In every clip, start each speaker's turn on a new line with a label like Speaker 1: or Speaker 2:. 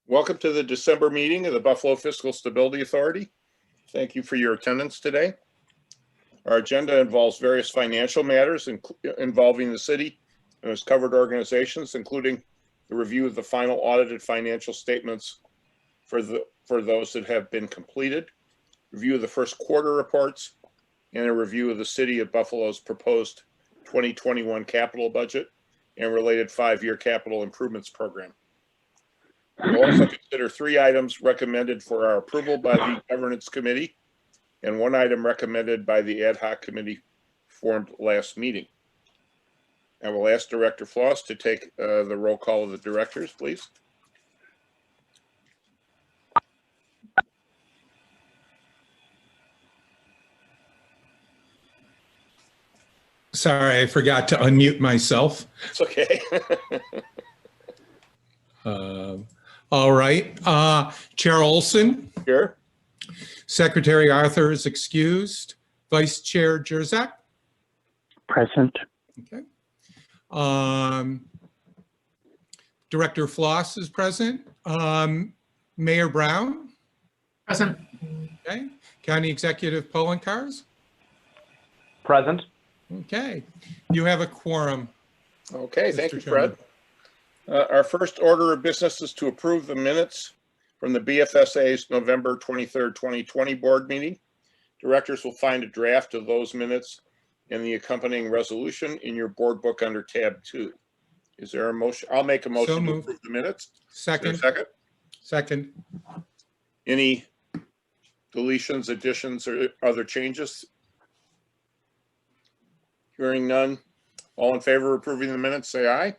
Speaker 1: Welcome to the December meeting of the Buffalo Fiscal Stability Authority. Thank you for your attendance today. Our agenda involves various financial matters involving the city and its covered organizations, including the review of the final audited financial statements for those that have been completed, review of the first quarter reports, and a review of the City of Buffalo's proposed 2021 capital budget and related 5-year capital improvements program. We'll also consider 3 items recommended for our approval by the Governance Committee and 1 item recommended by the Ad hoc Committee formed last meeting. I will ask Director Floss to take the roll call of the directors, please.
Speaker 2: Sorry, I forgot to unmute myself.
Speaker 1: It's okay.
Speaker 2: All right. Chair Olson.
Speaker 1: Here.
Speaker 2: Secretary Arthur is excused. Vice Chair Jerzak.
Speaker 3: Present.
Speaker 2: Okay. Director Floss is present. Mayor Brown.
Speaker 4: Present.
Speaker 2: Okay. County Executive Polenkars.
Speaker 4: Present.
Speaker 2: Okay. You have a quorum.
Speaker 1: Okay, thank you,
Speaker 2: Mr. Chairman.
Speaker 1: Fred. Our first order of business is to approve the minutes from the BFSA's November 23rd, 2020 board meeting. Directors will find a draft of those minutes and the accompanying resolution in your board book under tab 2. Is there a motion? I'll make a motion to approve the minutes.
Speaker 2: Second.
Speaker 1: Second.
Speaker 2: Second.
Speaker 1: Any deletions, additions, or other changes? Hearing none. All in favor of approving the minutes, say aye.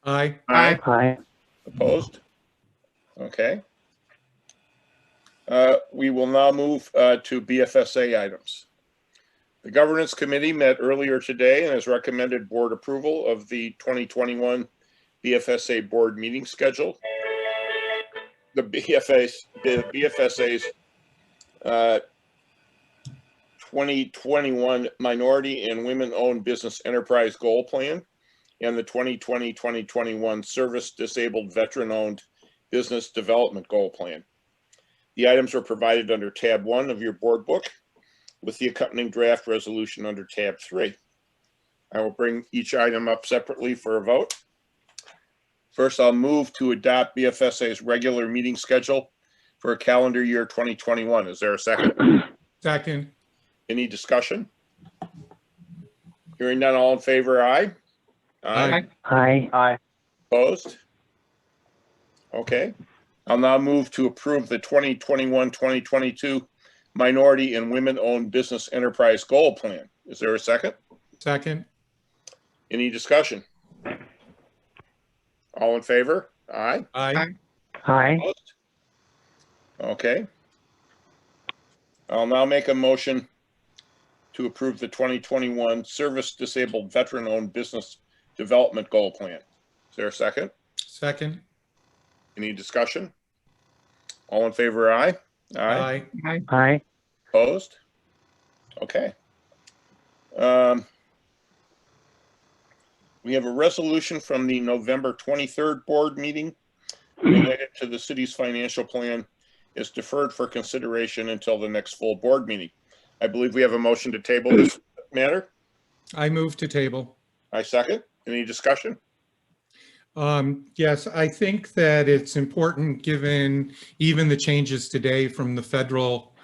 Speaker 2: Aye.
Speaker 4: Aye.
Speaker 3: Aye.
Speaker 1: Opposed? Okay. We will now move to BFSA items. The Governance Committee met earlier today and has recommended board approval of the 2021 BFSA board meeting schedule. The BFSA's 2021 Minority and Women-Owned Business Enterprise Goal Plan and the 2020-2021 Service Disabled Veteran-Owned Business Development Goal Plan. The items are provided under tab 1 of your board book with the accompanying draft resolution under tab 3. I will bring each item up separately for a vote. First, I'll move to adopt BFSA's regular meeting schedule for calendar year 2021. Is there a second?
Speaker 2: Second.
Speaker 1: Any discussion? Hearing none, all in favor, aye?
Speaker 2: Aye.
Speaker 3: Aye.
Speaker 4: Aye.
Speaker 1: Opposed? Okay. I'll now move to approve the 2021-2022 Minority and Women-Owned Business Enterprise Goal Plan. Is there a second?
Speaker 2: Second.
Speaker 1: Any discussion? All in favor? Aye.
Speaker 2: Aye.
Speaker 3: Aye.
Speaker 1: Opposed? Okay. I'll now make a motion to approve the 2021 Service Disabled Veteran-Owned Business Development Goal Plan. Is there a second?
Speaker 2: Second.
Speaker 1: Any discussion? All in favor, aye?
Speaker 2: Aye.
Speaker 4: Aye.
Speaker 3: Aye.
Speaker 1: Opposed? Okay. We have a resolution from the November 23rd board meeting related to the city's financial plan is deferred for consideration until the next full board meeting. I believe we have a motion to table this matter.
Speaker 2: I move to table.
Speaker 1: I second. Any discussion?
Speaker 2: Yes, I think that it's important, given even the changes today from the federal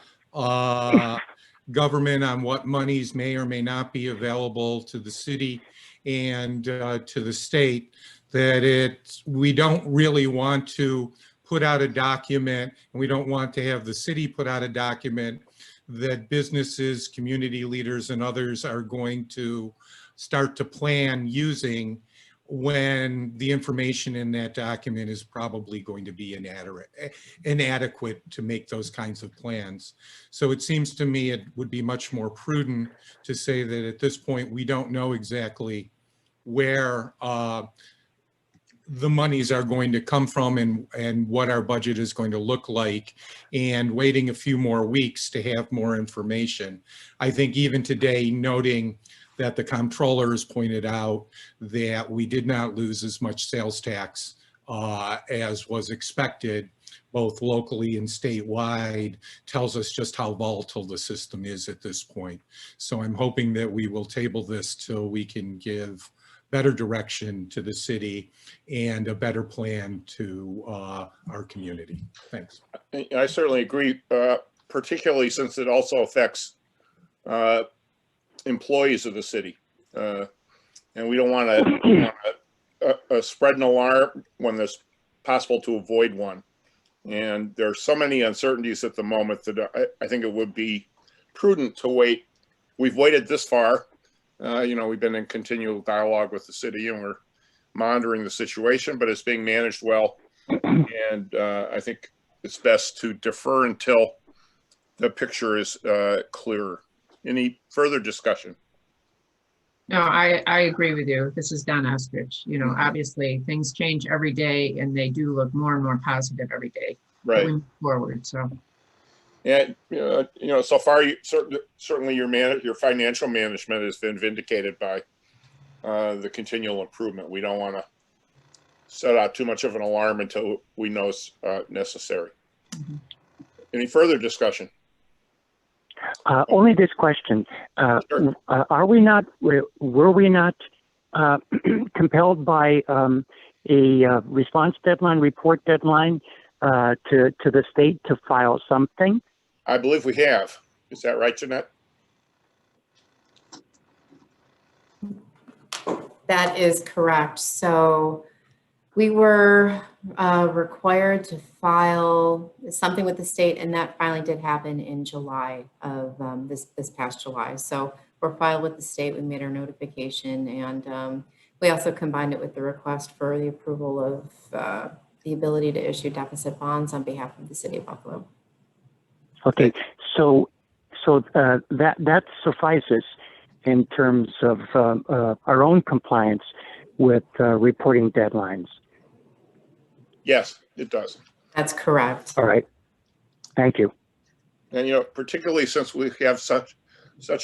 Speaker 2: government on what monies may or may not be available to the city and to the state, that we don't really want to put out a document, and we don't want to have the city put out a document that businesses, community leaders, and others are going to start to plan using when the information in that document is probably going to be inadequate to make those kinds of plans. So it seems to me it would be much more prudent to say that at this point we don't know exactly where the monies are going to come from and what our budget is going to look like, and waiting a few more weeks to have more information. I think even today, noting that the comptroller has pointed out that we did not lose as much sales tax as was expected, both locally and statewide, tells us just how volatile the system is at this point. So I'm hoping that we will table this till we can give better direction to the city and a better plan to our community. Thanks.
Speaker 1: I certainly agree, particularly since it also affects employees of the city. And we don't want to spread an alarm when there's possible to avoid one. And there's so many uncertainties at the moment that I think it would be prudent to wait. We've waited this far. We've been in continual dialogue with the city and we're monitoring the situation, but it's being managed well. And I think it's best to defer until the picture is clearer. Any further discussion?
Speaker 5: No, I agree with you. This is Don Ostrich. Obviously things change every day and they do look more and more positive every day
Speaker 1: Right.
Speaker 5: going forward. So,
Speaker 1: yeah, so far, certainly your financial management has been vindicated by the continual improvement. We don't want to set out too much of an alarm until we know it's necessary.
Speaker 5: Mhm.
Speaker 1: Any further discussion?
Speaker 3: Only this question.
Speaker 1: Sure.
Speaker 3: Were we not compelled by a response deadline, report deadline to the state to file something?
Speaker 1: I believe we have. Is that right, Jeanette?
Speaker 6: That is correct. So we were required to file something with the state, and that filing did happen in July of this past July. So we're filed with the state. We made our notification, and we also combined it with the request for the approval of the ability to issue deficit bonds on behalf of the city of Buffalo.
Speaker 3: Okay, so that suffices in terms of our own compliance with reporting deadlines.
Speaker 1: Yes, it does.
Speaker 6: That's correct.
Speaker 3: All right. Thank you.
Speaker 1: And, particularly since we have such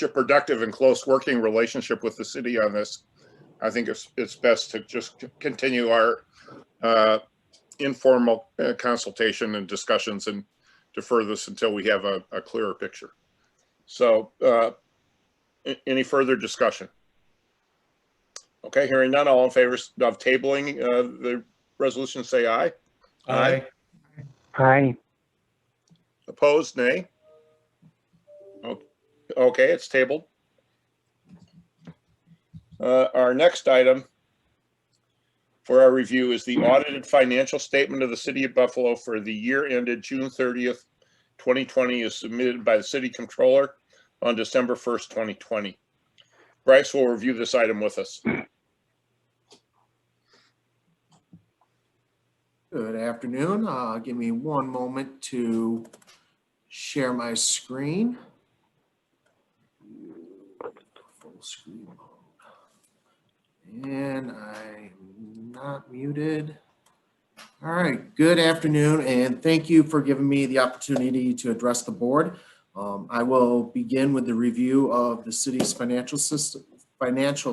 Speaker 1: a productive and close working relationship with the city on this, I think it's best to just continue our informal consultation and discussions and defer this until we have a clearer picture. So any further discussion? Okay, hearing none, all in favor of tabling the resolution, say aye.
Speaker 2: Aye.
Speaker 3: Aye.
Speaker 1: Opposed, nay. Okay, it's tabled. Our next item for our review is the audited financial statement of the city of Buffalo for the year ended June 30th, 2020, is submitted by the city controller on December 1st, 2020. Bryce will review this item with us.
Speaker 7: Good afternoon. Give me one moment to share my screen. Full screen mode. And I'm not muted. All right, good afternoon, and thank you for giving me the opportunity to address the board. I will begin with the review of the city's financial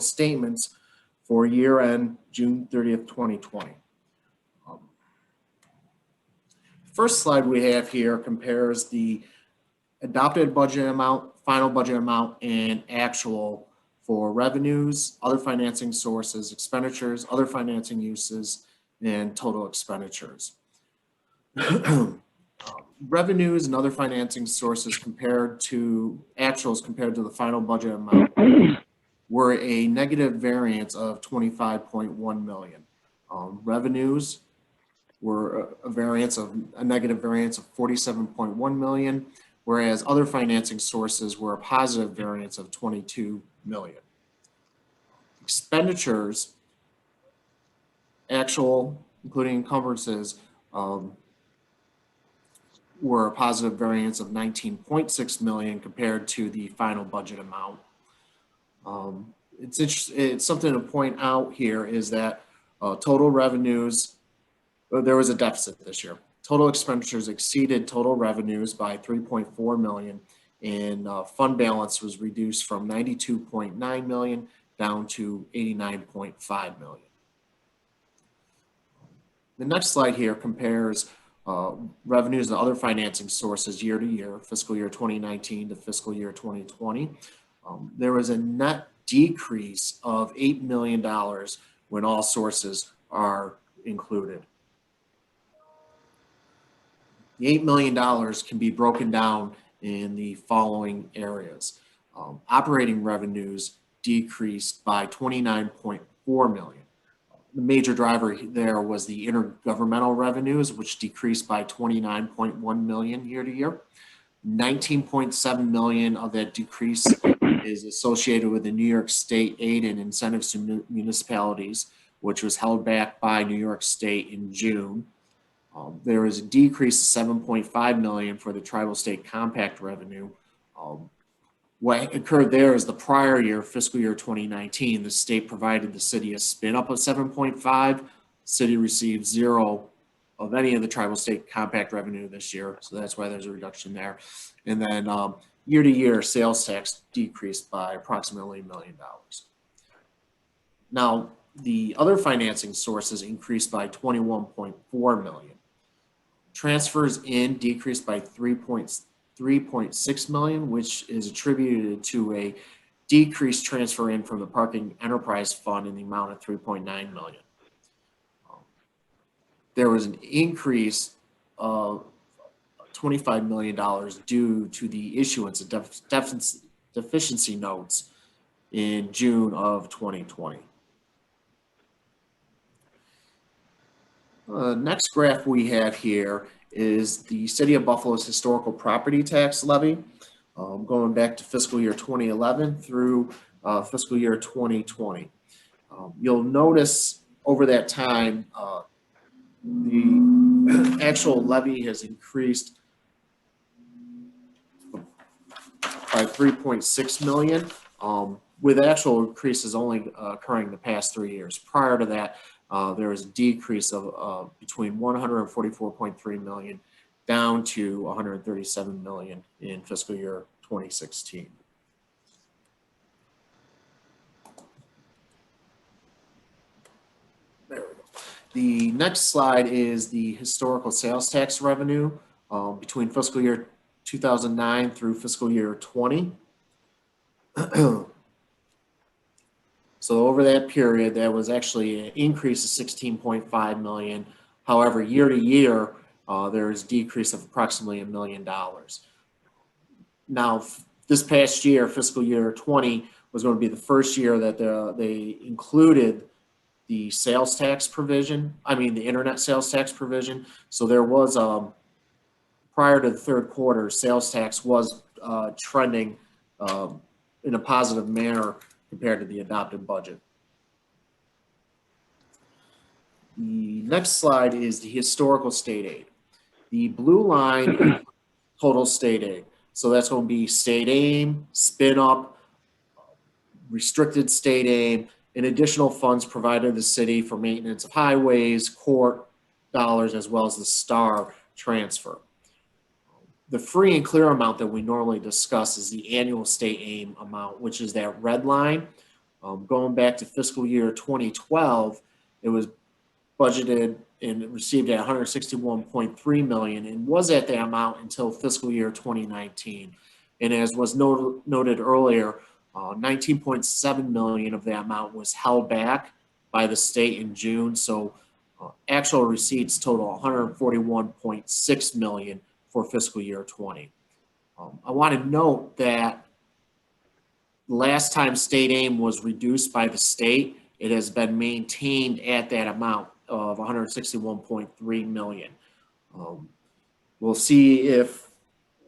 Speaker 7: statements for year end June 30th, 2020. First slide we have here compares the adopted budget amount, final budget amount, and actual for revenues, other financing sources, expenditures, other financing uses, and total expenditures. Revenues and other financing sources compared to actuals compared to the final budget amount were a negative variance of 25.1 million. Revenues were a negative variance of 47.1 million, whereas other financing sources were a positive variance of 22 million. Expenditures, actual, including encumbrances, were a positive variance of 19.6 million compared to the final budget amount. It's something to point out here is that total revenues, there was a deficit this year. Total expenditures exceeded total revenues by 3.4 million, and fund balance was reduced from 92.9 million down to 89.5 million. The next slide here compares revenues and other financing sources year to year, fiscal year 2019 to fiscal year 2020. There was a net decrease of $8 million when all sources are included. The $8 million can be broken down in the following areas. Operating revenues decreased by $29.4 million. The major driver there was the intergovernmental revenues, which decreased by $29.1 million year to year. $19.7 million of that decrease is associated with the New York State aid and incentives to municipalities, which was held back by New York State in June. There was a decrease of $7.5 million for the tribal state compact revenue. What occurred there is the prior year, fiscal year 2019, the state provided the city a spin up of 7.5. City received zero of any of the tribal state compact revenue this year. So that's why there's a reduction there. And then year to year sales tax decreased by approximately $1 million. Now, the other financing sources increased by $21.4 million. Transfers in decreased by $3.6 million, which is attributed to a decreased transfer in from the parking enterprise fund in the amount of $3.9 million. There was an increase of $25 million due to the issuance of deficiency notes in June of 2020. Next graph we have here is the City of Buffalo's historical property tax levy, going back to fiscal year 2011 through fiscal year 2020. You'll notice over that time, the actual levy has increased by $3.6 million, with actual increases only occurring the past 3 years. Prior to that, there was a decrease of between $144.3 million down to $137 million in fiscal year 2016. There we go. The next slide is the historical sales tax revenue between fiscal year 2009 through fiscal year 20. So over that period, there was actually an increase of $16.5 million. However, year to year, there is a decrease of approximately $1 million. Now, this past year, fiscal year 20, was going to be the first year that they included the sales tax provision, the internet sales tax provision. So there was, prior to the third quarter, sales tax was trending in a positive manner compared to the adopted budget. The next slide is the historical state aid. The blue line is total state aid. So that's going to be state aid, spin up, restricted state aid, and additional funds provided to the city for maintenance of highways, court dollars, as well as the STAR transfer. The free and clear amount that we normally discuss is the annual state aid amount, which is that red line. Going back to fiscal year 2012, it was budgeted and received at $161.3 million and was at that amount until fiscal year 2019. And as was noted earlier, $19.7 million of that amount was held back by the state in June. So actual receipts total $141.6 million for fiscal year 20. I want to note that last time state aid was reduced by the state, it has been maintained at that amount of $161.3 million. We'll see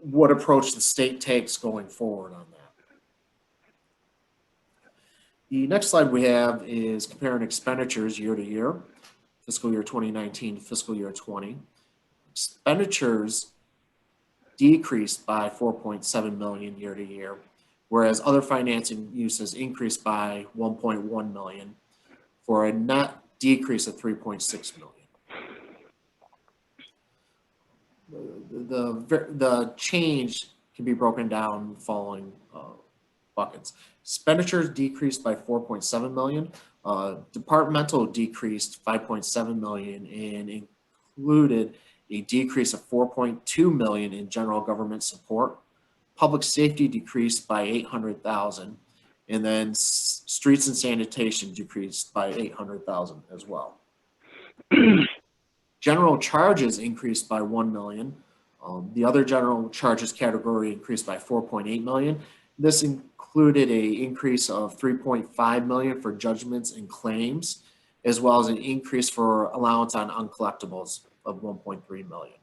Speaker 7: what approach the state takes going forward on that. The next slide we have is comparing expenditures year to year, fiscal year 2019 to fiscal year 20. Expenditures decreased by $4.7 million year to year, whereas other financing uses increased by $1.1 million for a net decrease of $3.6 million. The change can be broken down following buckets. Expenditures decreased by 4.7 million. Departmental decreased 5.7 million and included a decrease of 4.2 million in general government support. Public safety decreased by 800,000, and then streets and sanitation decreased by 800,000 as well. General charges increased by 1 million. The other general charges category increased by 4.8 million. This included an increase of 3.5 million for judgments and claims, as well as an increase for allowance on uncollectibles of 1.3 million.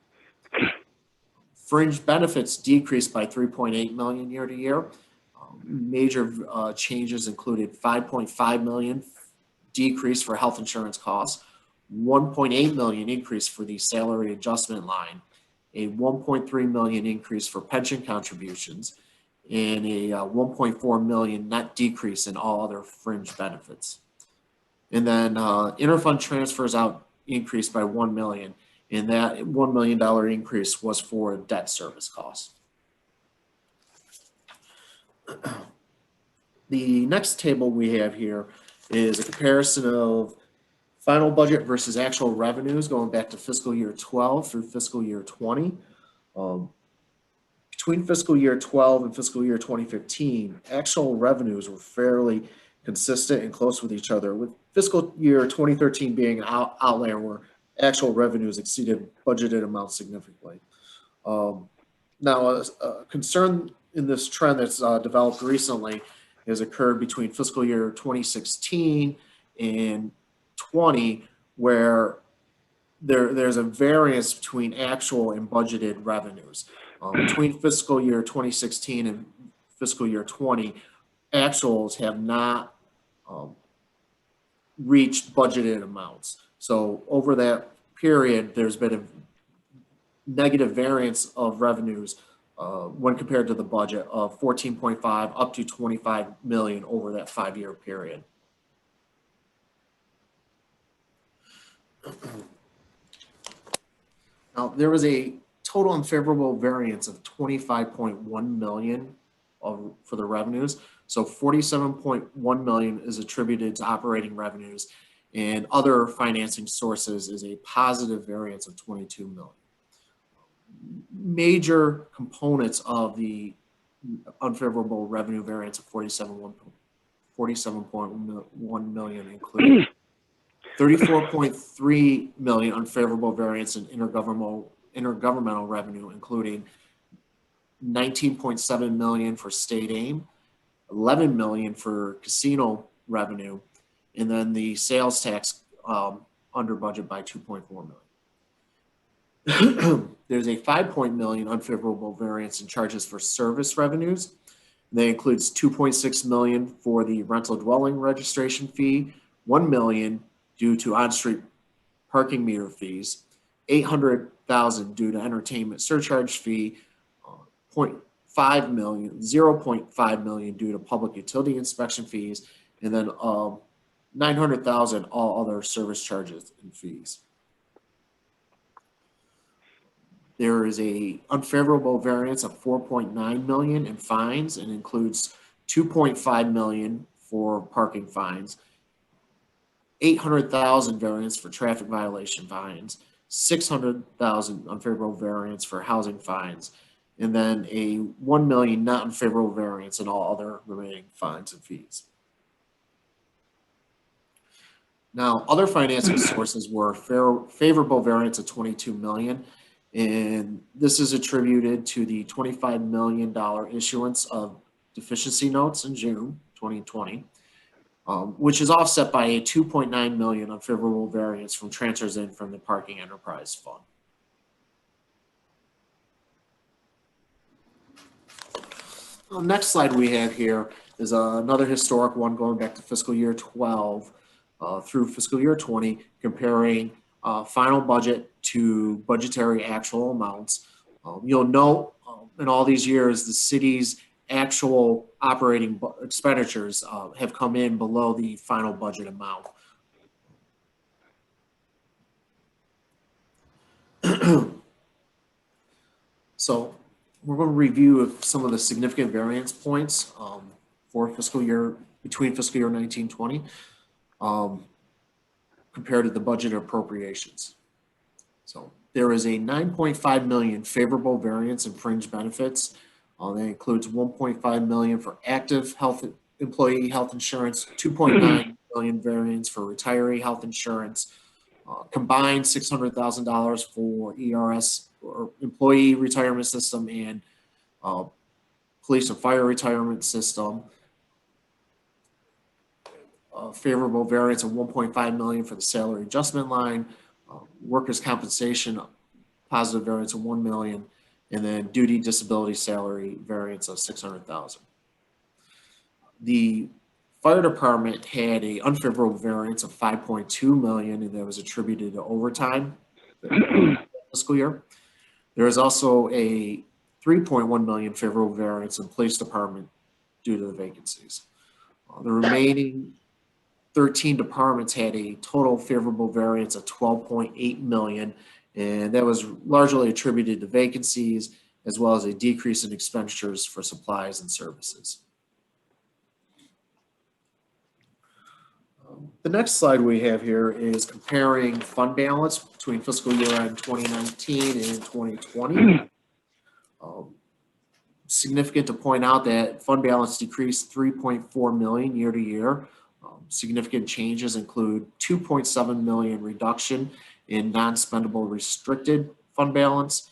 Speaker 7: Fringe benefits decreased by 3.8 million year to year. Major changes included 5.5 million decrease for health insurance costs, 1.8 million increase for the salary adjustment line, a 1.3 million increase for pension contributions, and a 1.4 million net decrease in all other fringe benefits. And then interfund transfers out increased by 1 million, and that $1 million increase was for debt service costs. The next table we have here is a comparison of final budget versus actual revenues going back to fiscal year 12 through fiscal year 20. Between fiscal year 12 and fiscal year 2015, actual revenues were fairly consistent and close with each other, with fiscal year 2013 being an outlier where actual revenues exceeded budgeted amounts significantly. Now, a concern in this trend that's developed recently has occurred between fiscal year 2016 and 20, where there's a variance between actual and budgeted revenues. Between fiscal year 2016 and fiscal year 20, actuals have not reached budgeted amounts. So over that period, there's been a negative variance of revenues when compared to the budget of 14.5 up to 25 million over that 5-year period. Now, there was a total unfavorable variance of 25.1 million for the revenues. So 47.1 million is attributed to operating revenues, and other financing sources is a positive variance of 22 million. Major components of the unfavorable revenue variance of 47.1 million include 34.3 million unfavorable variance in intergovernmental revenue, including 19.7 million for state aid, 11 million for casino revenue, and then the sales tax under budget by 2.4 million. There's a 5 million unfavorable variance in charges for service revenues. That includes 2.6 million for the rental dwelling registration fee, 1 million due to on-street parking meter fees, 800,000 due to entertainment surcharge fee, 0.5 million due to public utility inspection fees, and then 900,000 all other service charges and fees. There is a unfavorable variance of 4.9 million in fines and includes 2.5 million for parking fines, 800,000 variance for traffic violation fines, 600,000 unfavorable variance for housing fines, and then a 1 million not unfavorable variance in all other remaining fines and fees. Now, other financing sources were favorable variance of 22 million, and this is attributed to the $25 million issuance of deficiency notes in June 2020, which is offset by a 2.9 million unfavorable variance from transfers in from the Parking Enterprise Fund. Next slide we have here is another historic one going back to fiscal year 12 through fiscal year 20, comparing final budget to budgetary actual amounts. You'll note in all these years, the city's actual operating expenditures have come in below the final budget amount. So we're going to review some of the significant variance points for between fiscal year 19-20, compared to the budget appropriations. So there is a 9.5 million favorable variance in fringe benefits. That includes 1.5 million for active employee health insurance, 2.9 million variance for retiree health insurance, combined $600,000 for ERS or employee retirement system and police and fire retirement system. Favorable variance of 1.5 million for the salary adjustment line, workers' compensation positive variance of 1 million, and then duty disability salary variance of 600,000. The fire department had a unfavorable variance of 5.2 million, and that was attributed to overtime fiscal year. There is also a 3.1 million favorable variance in police department due to the vacancies. The remaining 13 departments had a total favorable variance of 12.8 million, and that was largely attributed to vacancies as well as a decrease in expenditures for supplies and services. The next slide we have here is comparing fund balance between fiscal year end 2019 and 2020. Significant to point out that fund balance decreased 3.4 million year to year. Significant changes include 2.7 million reduction in non-spendable restricted fund balance.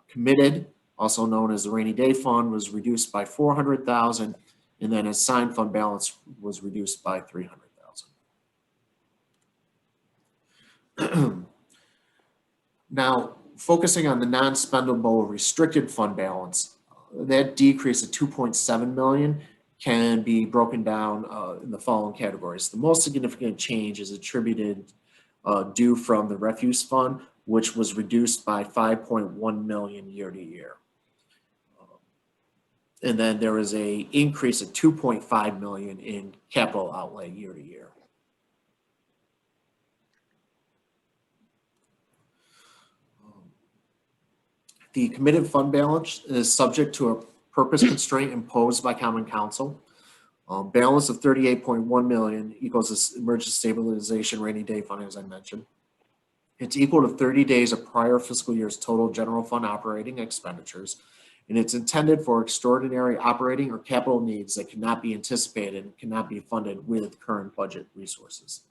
Speaker 7: Committed, also known as the rainy day fund, was reduced by 400,000, and then assigned fund balance was reduced by 300,000. Now, focusing on the non-spendable restricted fund balance, that decrease of 2.7 million can be broken down in the following categories. The most significant change is attributed due from the refuse fund, which was reduced by 5.1 million year to year. And then there is a increase of 2.5 million in capital outlay year to year. The committed fund balance is subject to a purpose constraint imposed by Common Council. Balance of 38.1 million equals this emergency stabilization rainy day fund, as I mentioned. It's equal to 30 days of prior fiscal year's total general fund operating expenditures, and it's intended for extraordinary operating or capital needs that cannot be anticipated and cannot be funded with current budget resources.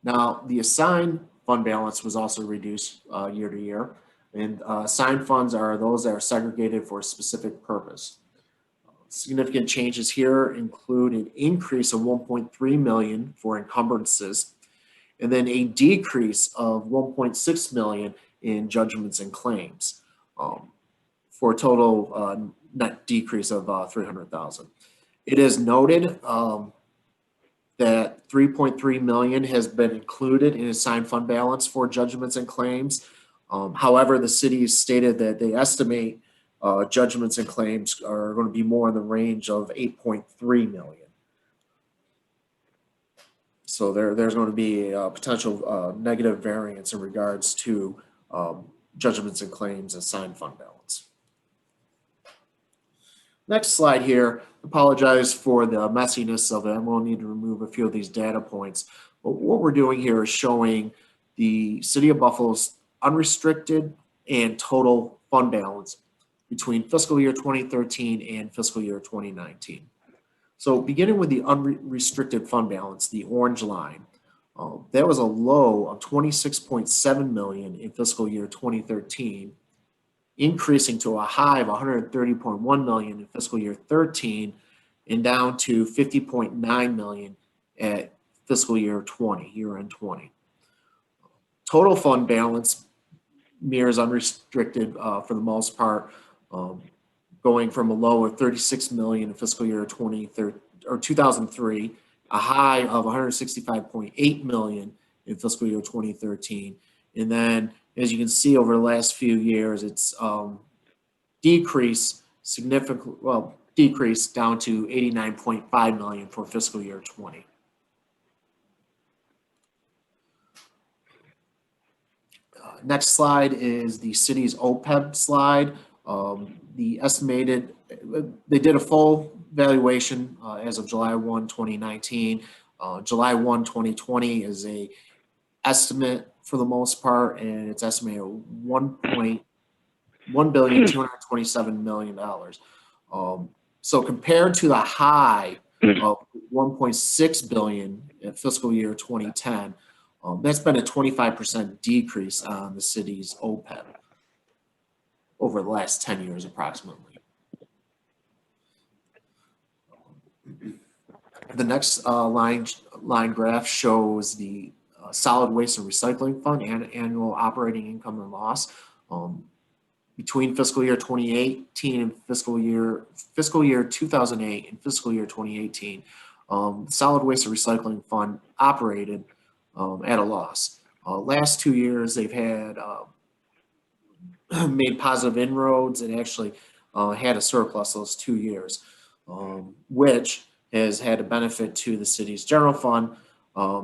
Speaker 7: Now, the assigned fund balance was also reduced year to year, and assigned funds are those that are segregated for a specific purpose. Significant changes here include an increase of 1.3 million for encumbrances, and then a decrease of 1.6 million in judgments and claims, for a total net decrease of 300,000. It is noted that 3.3 million has been included in assigned fund balance for judgments and claims. However, the city stated that they estimate judgments and claims are going to be more in the range of 8.3 million. So there's going to be a potential negative variance in regards to judgments and claims assigned fund balance. Next slide here, apologize for the messiness of it. I'm going to need to remove a few of these data points. But what we're doing here is showing the City of Buffalo's unrestricted and total fund balance between fiscal year 2013 and fiscal year 2019. So beginning with the unrestricted fund balance, the orange line, that was a low of 26.7 million in fiscal year 2013, increasing to a high of 130.1 million in fiscal year 13, and down to 50.9 million at fiscal year 20, year-end 20. Total fund balance mirrors unrestricted for the most part, going from a low of 36 million in fiscal year 2003, a high of 165.8 million in fiscal year 2013. And then, as you can see over the last few years, it's decreased down to 89.5 million for fiscal year 20. Next slide is the city's OPEB slide. The estimated, they did a full valuation as of July 1, 2019. July 1, 2020 is a estimate for the most part, and it's estimated $1,227 million. So compared to the high of 1.6 billion in fiscal year 2010, that's been a 25% decrease on the city's OPEB over the last 10 years approximately. The next line graph shows the solid waste and recycling fund and annual operating income and loss. Between fiscal year 2018 and fiscal year 2008 and fiscal year 2018, solid waste and recycling fund operated at a loss. Last 2 years, they've had made positive inroads and actually had a surplus those 2 years, which has had a benefit to the city's general fund,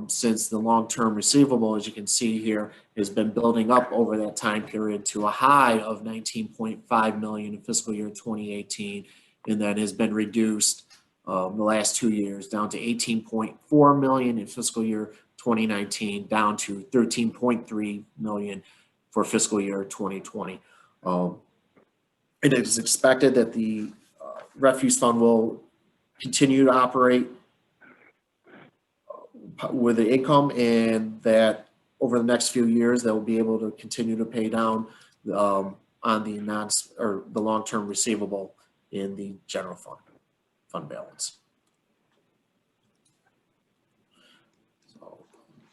Speaker 7: since the long-term receivable, as you can see here, has been building up over that time period to a high of 19.5 million in fiscal year 2018, and then has been reduced the last 2 years down to 18.4 million in fiscal year 2019, down to 13.3 million for fiscal year 2020. It is expected that the refuse fund will continue to operate with the income, and that over the next few years they'll be able to continue to pay down on the the long-term receivable in the general fund balance. So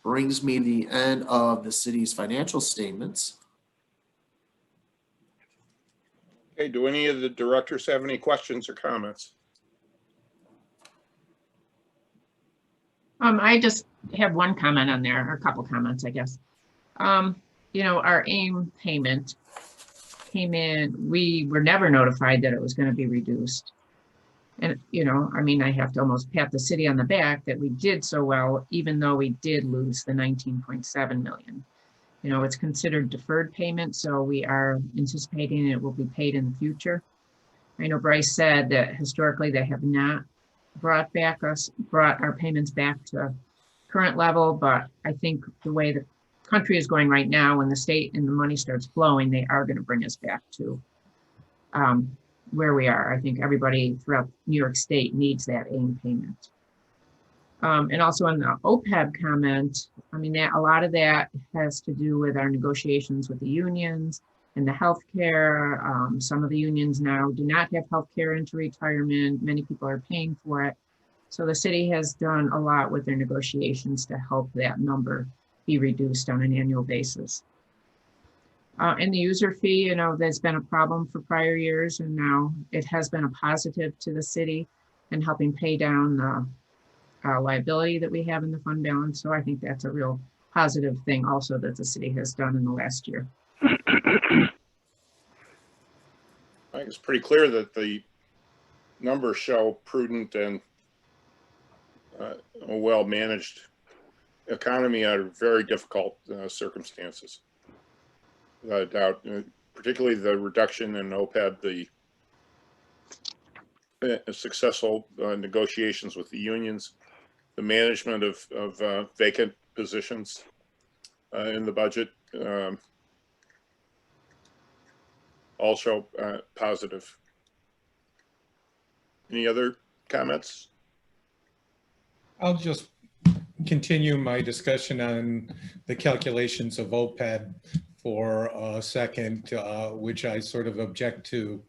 Speaker 7: brings me to the end of the city's financial statements.
Speaker 1: Okay, do any of the directors have any questions or comments?
Speaker 5: I just have one comment on there, or a couple comments, I guess. You know, our AIM payment came in, we were never notified that it was going to be reduced. And, you know, I mean, I have to almost pat the city on the back that we did so well, even though we did lose the 19.7 million. You know, it's considered deferred payment, so we are anticipating it will be paid in the future. I know Bryce said that historically they have not brought our payments back to current level, but I think the way the country is going right now, when the state and the money starts flowing, they are going to bring us back to where we are. I think everybody throughout New York State needs that AIM payment. And also on the OPEB comment, I mean, that a lot of that has to do with our negotiations with the unions and the healthcare. Some of the unions now do not have healthcare into retirement. Many people are paying for it. So the city has done a lot with their negotiations to help that number be reduced on an annual basis. And the user fee, you know, there's been a problem for prior years, and now it has been a positive to the city in helping pay down the liability that we have in the fund balance. So I think that's a real positive thing also that the city has done in the last year.
Speaker 1: I think it's pretty clear that the numbers show prudent and a well-managed economy under very difficult circumstances. Without a doubt, particularly the reduction in OPEB, the successful negotiations with the unions, the management of vacant positions in the budget, all show positive. Any other comments?
Speaker 2: I'll just continue my discussion on the calculations of OPEB for a second, which I sort of object to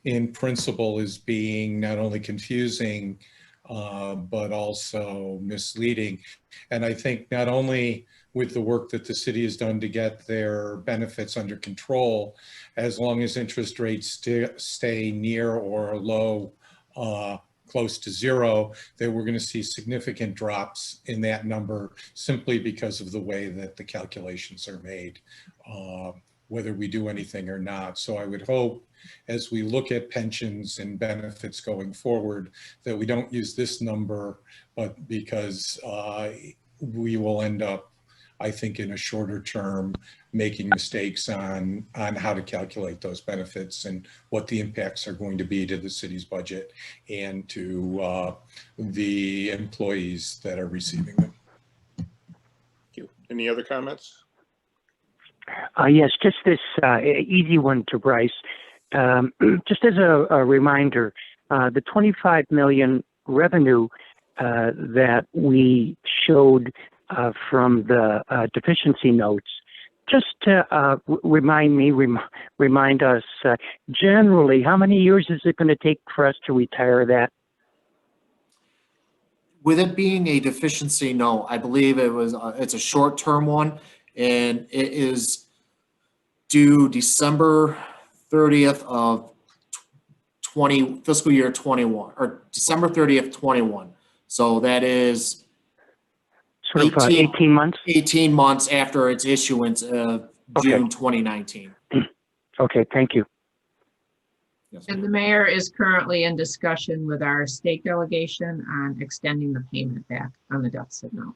Speaker 2: in principle as being not only confusing, but also misleading. And I think not only with the work that the city has done to get their benefits under control, as long as interest rates stay near or low, close to zero, that we're going to see significant drops in that number simply because of the way that the calculations are made, whether we do anything or not. So I would hope as we look at pensions and benefits going forward that we don't use this number, but because we will end up I think in a shorter term, making mistakes on how to calculate those benefits and what the impacts are going to be to the city's budget and to the employees that are receiving them.
Speaker 1: Thank you. Any other comments?
Speaker 3: Yes, just this easy one to Bryce. Just as a reminder, the 25 million revenue that we showed from the deficiency notes, just to remind us, generally, how many years is it going to take for us to retire that?
Speaker 7: With it being a deficiency note, I believe it's a short-term one, and it is due December 30th of fiscal year 21, or December 30th, 21. So that is
Speaker 3: Sort of 18 months?
Speaker 7: 18 months after its issuance of June 2019.
Speaker 3: Okay, thank you.
Speaker 7: Yes.
Speaker 5: And the mayor is currently in discussion with our state delegation on extending the payment back on the deficit note.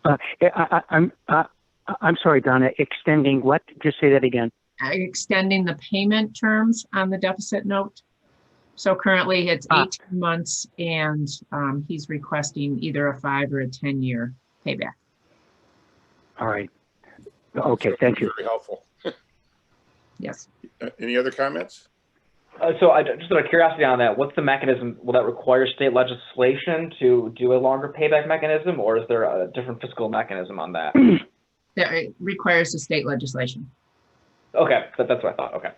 Speaker 3: I'm sorry, Donna, extending what? Just say that again.
Speaker 5: Extending the payment terms on the deficit note. So currently it's 18 months and he's requesting either a 5 or a 10-year payback.
Speaker 3: All right. Okay, thank you.
Speaker 1: Very helpful.
Speaker 5: Yes.
Speaker 1: Any other comments?
Speaker 4: So just out of curiosity on that, what's the mechanism? Will that require state legislation to do a longer payback mechanism, or is there a different fiscal mechanism on that?
Speaker 5: That requires the state legislation.
Speaker 4: Okay, that's what I thought. Okay.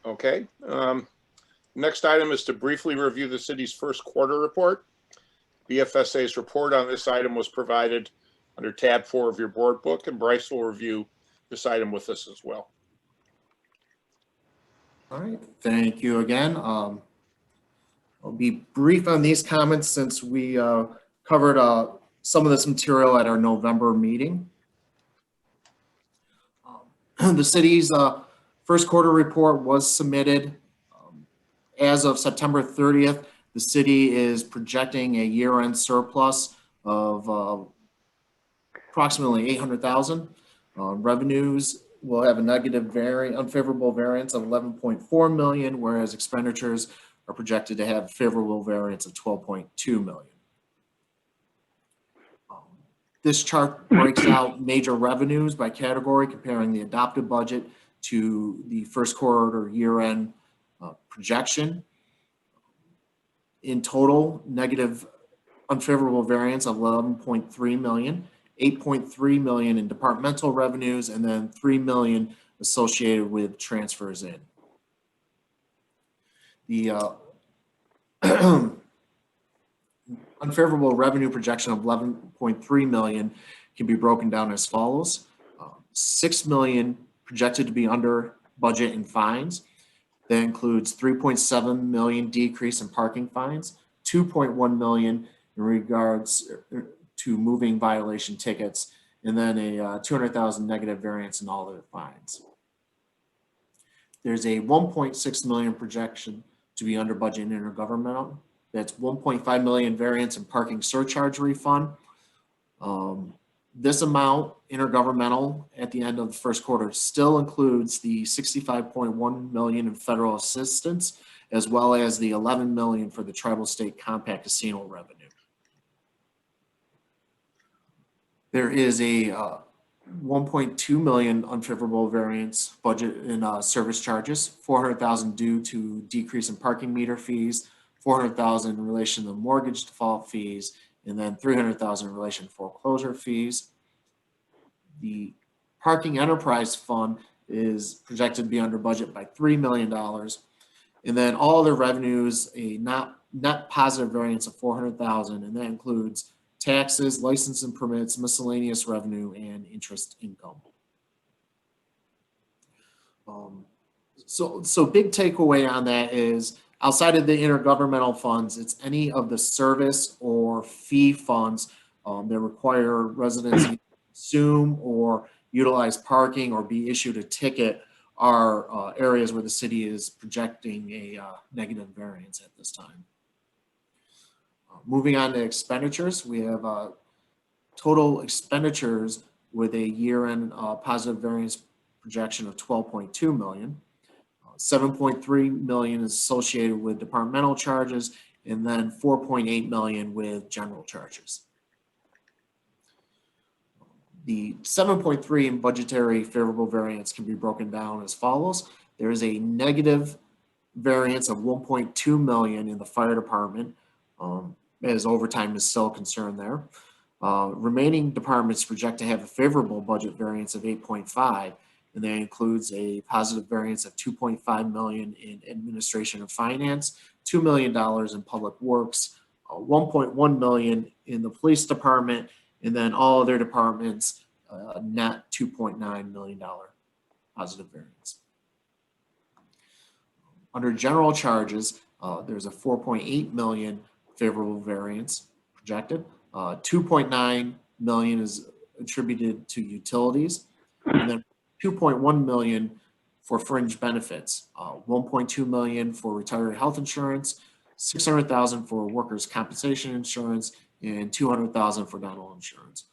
Speaker 1: Okay. Next item is to briefly review the city's first quarter report. BFSA's report on this item was provided under tab 4 of your board book, and Bryce will review this item with us as well.
Speaker 7: All right, thank you again. I'll be brief on these comments since we covered some of this material at our November meeting. The city's first quarter report was submitted. As of September 30th, the city is projecting a year-end surplus of approximately $800,000. Revenues will have a unfavorable variance of 11.4 million, whereas expenditures are projected to have a favorable variance of 12.2 million. This chart breaks out major revenues by category, comparing the adopted budget to the first quarter year-end projection. In total, negative unfavorable variance of 11.3 million, 8.3 million in departmental revenues, and then 3 million associated with transfers in. The unfavorable revenue projection of 11.3 million can be broken down as follows. 6 million projected to be under budget in fines. That includes 3.7 million decrease in parking fines, 2.1 million in regards to moving violation tickets, and then a 200,000 negative variance in all other fines. There's a 1.6 million projection to be under budget in intergovernmental. That's 1.5 million variance in parking surcharge refund. This amount, intergovernmental, at the end of the first quarter still includes the 65.1 million in federal assistance, as well as the 11 million for the tribal state compact casino revenue. There is a 1.2 million unfavorable variance budget in service charges, 400,000 due to decrease in parking meter fees, 400,000 in relation to mortgage default fees, and then 300,000 in relation to foreclosure fees. The parking enterprise fund is projected to be under budget by $3 million. And then all other revenues, a net positive variance of 400,000, and that includes taxes, license and permits, miscellaneous revenue, and interest income. So big takeaway on that is, outside of the intergovernmental funds, it's any of the service or fee funds that require residents to consume or utilize parking or be issued a ticket are areas where the city is projecting a negative variance at this time. Moving on to expenditures, we have total expenditures with a year-end positive variance projection of 12.2 million. 7.3 million is associated with departmental charges, and then 4.8 million with general charges. The 7.3 in budgetary favorable variance can be broken down as follows. There is a negative variance of 1.2 million in the fire department, as overtime is still concerned there. Remaining departments project to have a favorable budget variance of 8.5, and that includes a positive variance of 2.5 million in administration and finance, $2 million in public works, 1.1 million in the police department, and then all other departments, net $2.9 million positive variance. Under general charges, there's a 4.8 million favorable variance projected. 2.9 million is attributed to utilities, and then 2.1 million for fringe benefits, 1.2 million for retiree health insurance, 600,000 for workers' compensation insurance, and 200,000 for dental insurance.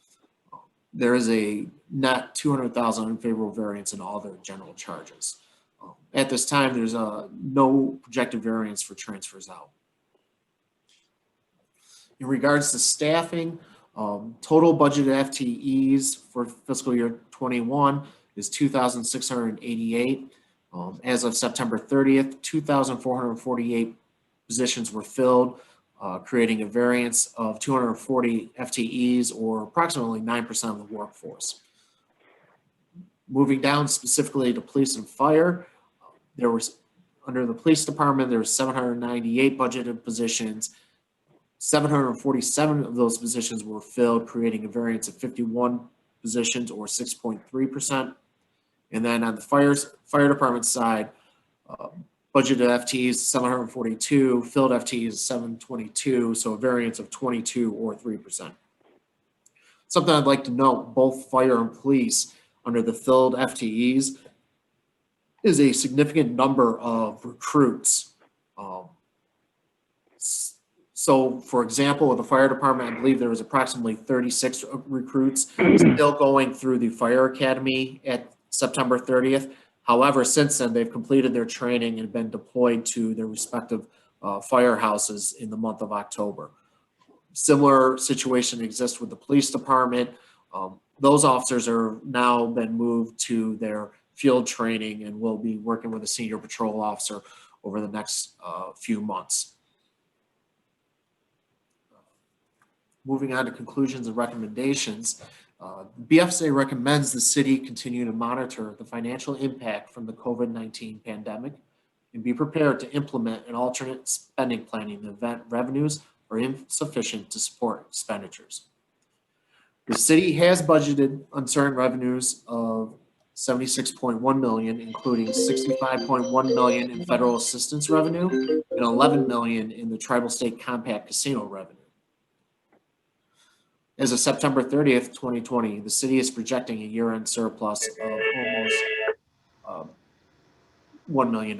Speaker 7: There is a net 200,000 unfavorable variance in all their general charges. At this time, there's no projected variance for transfers out. In regards to staffing, total budgeted FTEs for fiscal year 21 is 2,688. As of September 30th, 2,448 positions were filled, creating a variance of 240 FTEs, or approximately 9% of the workforce. Moving down specifically to police and fire, there was, under the police department, there were 798 budgeted positions. 747 of those positions were filled, creating a variance of 51 positions, or 6.3%. And then on the fire department side, budgeted FTEs 742, filled FTEs 722, so a variance of 22 or 3%. Something I'd like to note, both fire and police under the filled FTEs is a significant number of recruits. So for example, with the fire department, I believe there was approximately 36 recruits still going through the fire academy at September 30th. However, since then, they've completed their training and been deployed to their respective firehouses in the month of October. Similar situation exists with the police department. Those officers are now been moved to their field training and will be working with a senior patrol officer over the next few months. Moving on to conclusions and recommendations, BFSA recommends the city continue to monitor the financial impact from the COVID-19 pandemic and be prepared to implement an alternate spending plan in the event revenues are insufficient to support expenditures. The city has budgeted uncertain revenues of $76.1 million, including $65.1 million in federal assistance revenue and $11 million in the tribal state compact casino revenue. As of September 30th, 2020, the city is projecting a year-end surplus of almost $1 million.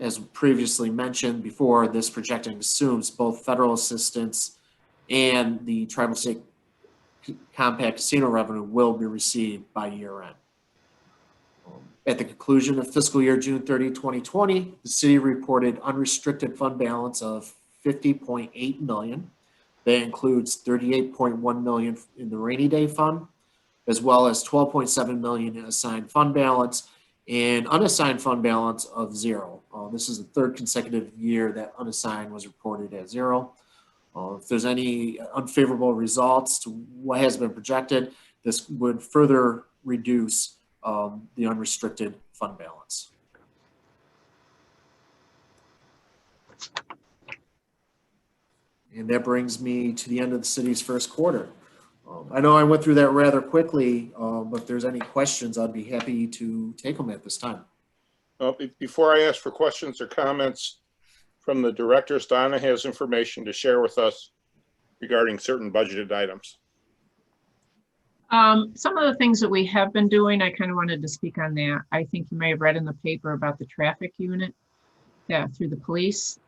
Speaker 7: As previously mentioned before, this projection assumes both federal assistance and the tribal state compact casino revenue will be received by year-end. At the conclusion of fiscal year June 30, 2020, the city reported unrestricted fund balance of $50.8 million. That includes $38.1 million in the rainy day fund, as well as $12.7 million in assigned fund balance and unassigned fund balance of zero. This is the third consecutive year that unassigned was reported at zero. If there's any unfavorable results to what has been projected, this would further reduce the unrestricted fund balance. And that brings me to the end of the city's first quarter. I know I went through that rather quickly, but if there's any questions, I'd be happy to take them at this time.
Speaker 1: Before I ask for questions or comments from the directors, Donna has information to share with us regarding certain budgeted items.
Speaker 5: Some of the things that we have been doing, I kind of wanted to speak on that. I think you may have read in the paper about the traffic unit through the police.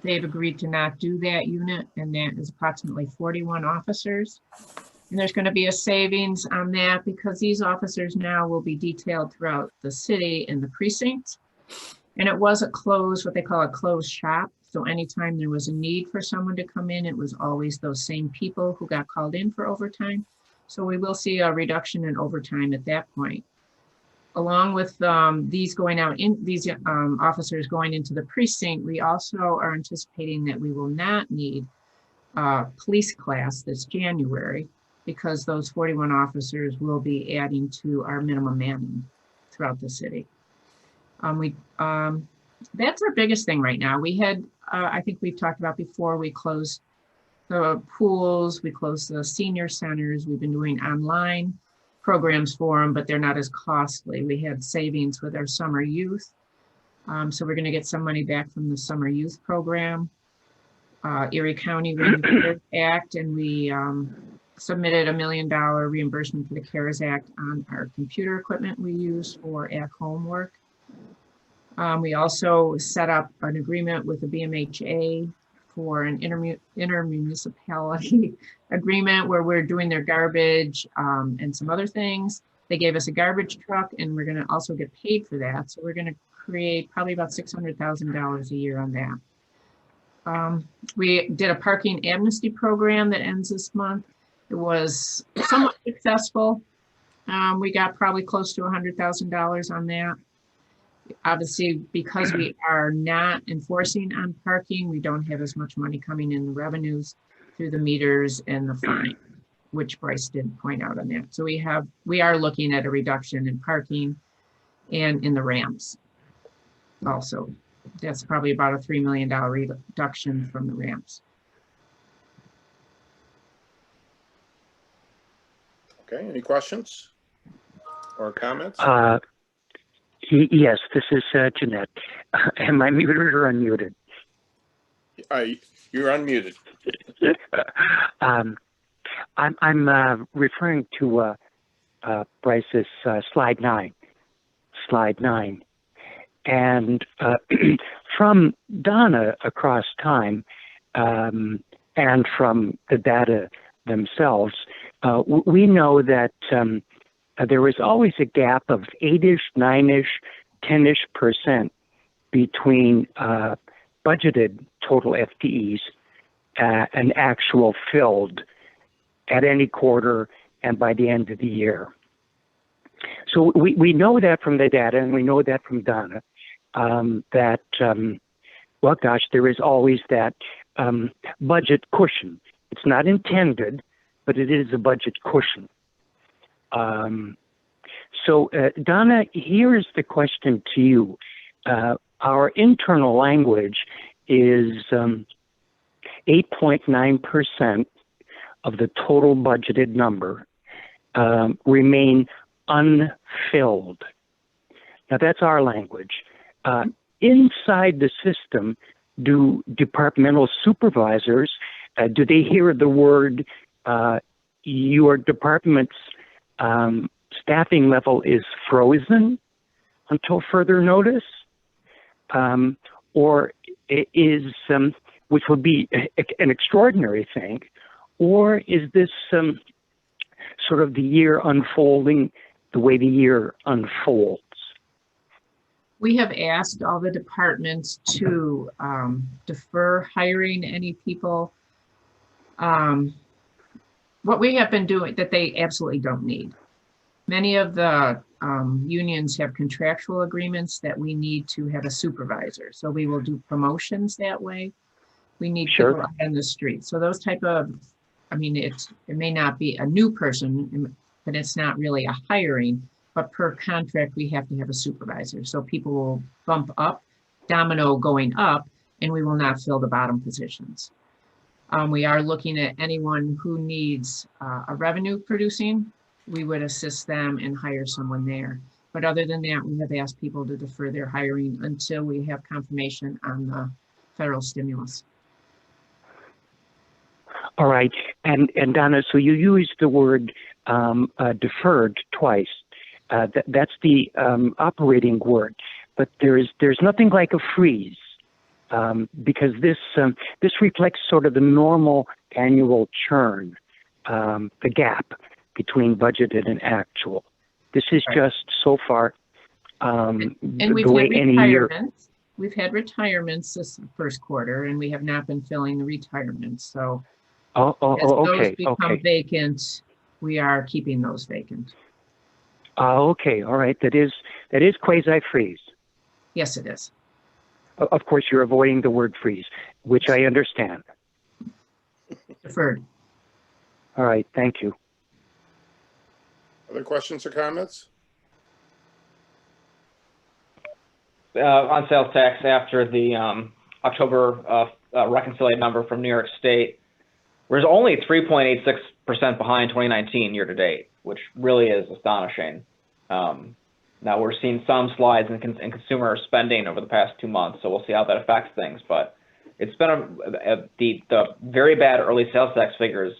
Speaker 5: they've agreed to not do that unit, and that is approximately 41 officers. And there's going to be a savings on that because these officers now will be detailed throughout the city and the precincts. And it was a closed, what they call a closed shop. So anytime there was a need for someone to come in, it was always those same people who got called in for overtime. So we will see a reduction in overtime at that point. Along with these officers going into the precinct, we also are anticipating that we will not need a police class this January, because those 41 officers will be adding to our minimum manning throughout the city. That's our biggest thing right now. We had, I think we've talked about before, we closed the pools, we closed the senior centers. We've been doing online programs for them, but they're not as costly. We had savings with our summer youth. So we're going to get some money back from the summer youth program. Erie County renewed the CARES Act, and we submitted $1 million reimbursement for the CARES Act on our computer equipment we use for at-home work. We also set up an agreement with the BMHA for an intermunicipality agreement where we're doing their garbage and some other things. They gave us a garbage truck, and we're going to also get paid for that. So we're going to create probably about $600,000 a year on that. We did a parking amnesty program that ends this month. It was somewhat successful. We got probably close to $100,000 on that. Obviously, because we are not enforcing on parking, we don't have as much money coming in the revenues through the meters and the fine, which Bryce did point out on that. So we are looking at a reduction in parking and in the ramps. Also, that's probably about a $3 million reduction from the ramps.
Speaker 1: Okay, any questions or comments?
Speaker 3: Yes, this is Jeanette. Am I muted or unmuted?
Speaker 1: You're unmuted.
Speaker 3: I'm referring to Bryce's slide 9. And from Donna across time and from the data themselves, we know that there was always a gap of 8-ish, 9-ish, 10-ish% between budgeted total FTEs and actual filled at any quarter and by the end of the year. So we know that from the data, and we know that from Donna, that, well, gosh, there is always that budget cushion. It's not intended, but it is a budget cushion. So, Donna, here's the question to you. Our internal language is 8.9% of the total budgeted number remain unfilled. Now, that's our language. Inside the system, do departmental supervisors, do they hear the word your department's staffing level is frozen until further notice? Or is, which would be an extraordinary thing, or is this sort of the year unfolding the way the year unfolds?
Speaker 5: We have asked all the departments to defer hiring any people. What we have been doing that they absolutely don't need. Many of the unions have contractual agreements that we need to have a supervisor. So we will do promotions that way. We need people out on the street. So those type of, I mean, it may not be a new person, but it's not really a hiring, but per contract, we have to have a supervisor. So people will bump up, domino going up, and we will not fill the bottom positions. We are looking at anyone who needs a revenue producing. We would assist them and hire someone there. But other than that, we have asked people to defer their hiring until we have confirmation on the federal stimulus.
Speaker 3: All right. And Donna, so you used the word deferred twice. That's the operating word. But there's nothing like a freeze. because this reflects sort of the normal annual churn, the gap between budgeted and actual. This is just so far
Speaker 5: And
Speaker 3: the
Speaker 5: we've
Speaker 3: way
Speaker 5: had
Speaker 3: any year.
Speaker 5: retirements. We've had retirements this first quarter, and we have not been filling the retirements. So as those
Speaker 3: Okay,
Speaker 5: become
Speaker 3: okay.
Speaker 5: vacant, we are keeping those vacant.
Speaker 3: Okay, all right. That is quasi-freeze.
Speaker 5: Yes, it is.
Speaker 3: Of course, you're avoiding the word freeze, which I understand.
Speaker 5: Deferred.
Speaker 3: All right, thank you.
Speaker 1: Other questions or comments?
Speaker 4: On sales tax, after the October reconciliation number from New York State, we're only 3.86% behind 2019 year to date, which really is astonishing. Now we're seeing some slides in consumer spending over the past 2 months, so we'll see how that affects things. But it's been the very bad early sales tax figures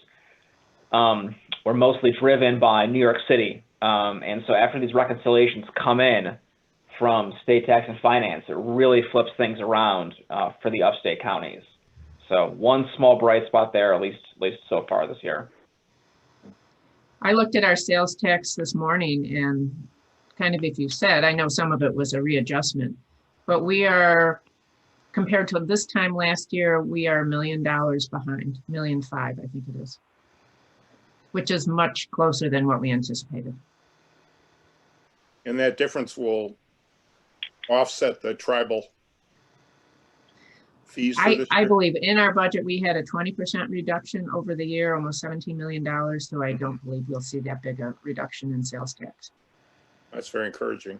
Speaker 4: were mostly driven by New York City, and so after these reconciliations come in from state tax and finance, it really flips things around for the upstate counties. So one small bright spot there, at least so far this year.
Speaker 5: I looked at our sales tax this morning, and kind of, if you said, I know some of it was a readjustment, but we are, compared to this time last year, we are $1 million behind, $1.5 million, I think it is, which is much closer than what we anticipated.
Speaker 1: And that difference will offset the tribal fees for this
Speaker 5: I
Speaker 1: year?
Speaker 5: believe in our budget, we had a 20% reduction over the year, almost $17 million. So I don't believe we'll see that big a reduction in sales tax.
Speaker 1: That's very encouraging.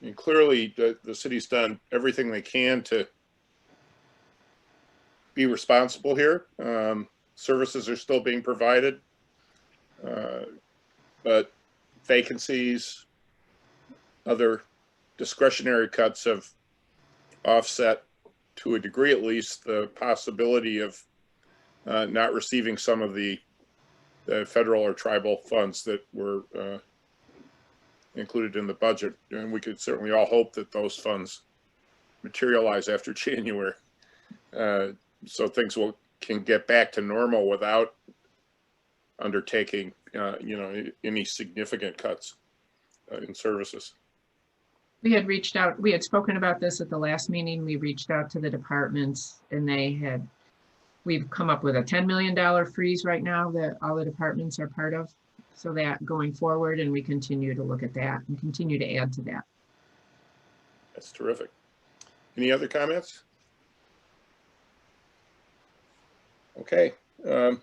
Speaker 1: And clearly, the city's done everything they can to be responsible here. Services are still being provided, but vacancies, other discretionary cuts have offset, to a degree at least, the possibility of not receiving some of the federal or tribal funds that were included in the budget. And we could certainly all hope that those funds materialize after January, so things can get back to normal without undertaking any significant cuts in services.
Speaker 5: We had reached out, we had spoken about this at the last meeting. We reached out to the departments, and we've come up with a $10 million freeze right now that all the departments are part of. So that going forward, and we continue to look at that and continue to add to that.
Speaker 1: That's terrific. Any other comments? Okay. That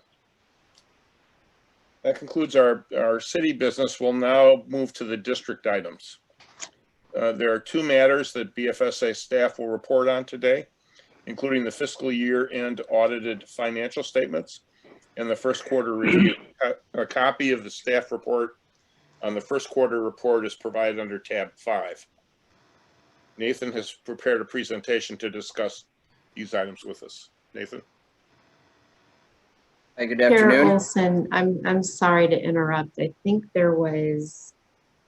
Speaker 1: concludes our city business. We'll now move to the district items. There are 2 matters that BFSA staff will report on today, including the fiscal year end audited financial statements and the first quarter review. A copy of the staff report on the first quarter report is provided under tab 5. Nathan has prepared a presentation to discuss these items with us. Nathan.
Speaker 8: Hey, good
Speaker 6: Chair
Speaker 8: afternoon.
Speaker 6: Olson, I'm sorry to interrupt. I think there was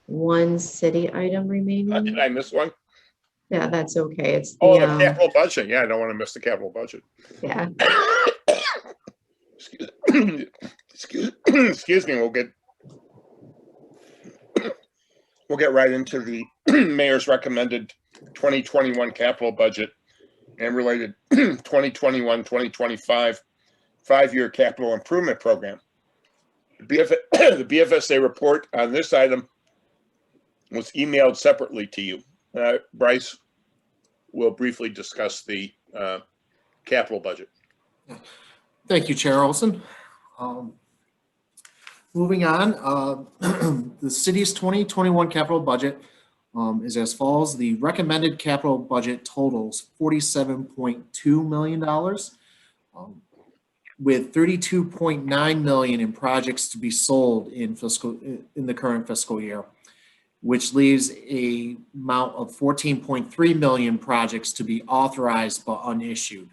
Speaker 6: one city item remaining.
Speaker 1: Did I miss one?
Speaker 6: Yeah, that's okay. It's the,
Speaker 1: Oh, the capital budget. Yeah, I don't want to miss the capital budget.
Speaker 6: yeah.
Speaker 1: Excuse me. We'll get right into the mayor's recommended 2021 capital budget and related 2021-2025 5-year capital improvement program. The BFSA report on this item was emailed separately to you. Bryce will briefly discuss the capital budget.
Speaker 7: Thank you, Chair Olson. Moving on, the city's 2021 capital budget is as follows. The recommended capital budget totals $47.2 million, with $32.9 million in projects to be sold in the current fiscal year, which leaves a amount of 14.3 million projects to be authorized but unissued.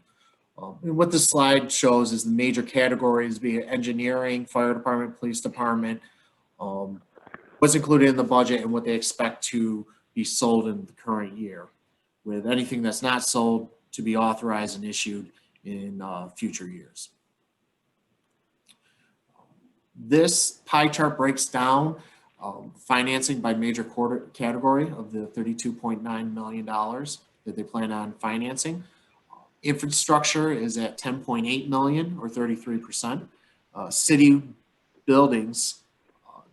Speaker 7: And what this slide shows is the major categories, be it engineering, fire department, police department, what's included in the budget and what they expect to be sold in the current year. with anything that's not sold to be authorized and issued in future years. This pie chart breaks down financing by major category of the $32.9 million that they plan on financing. Infrastructure is at 10.8 million or 33%. City buildings,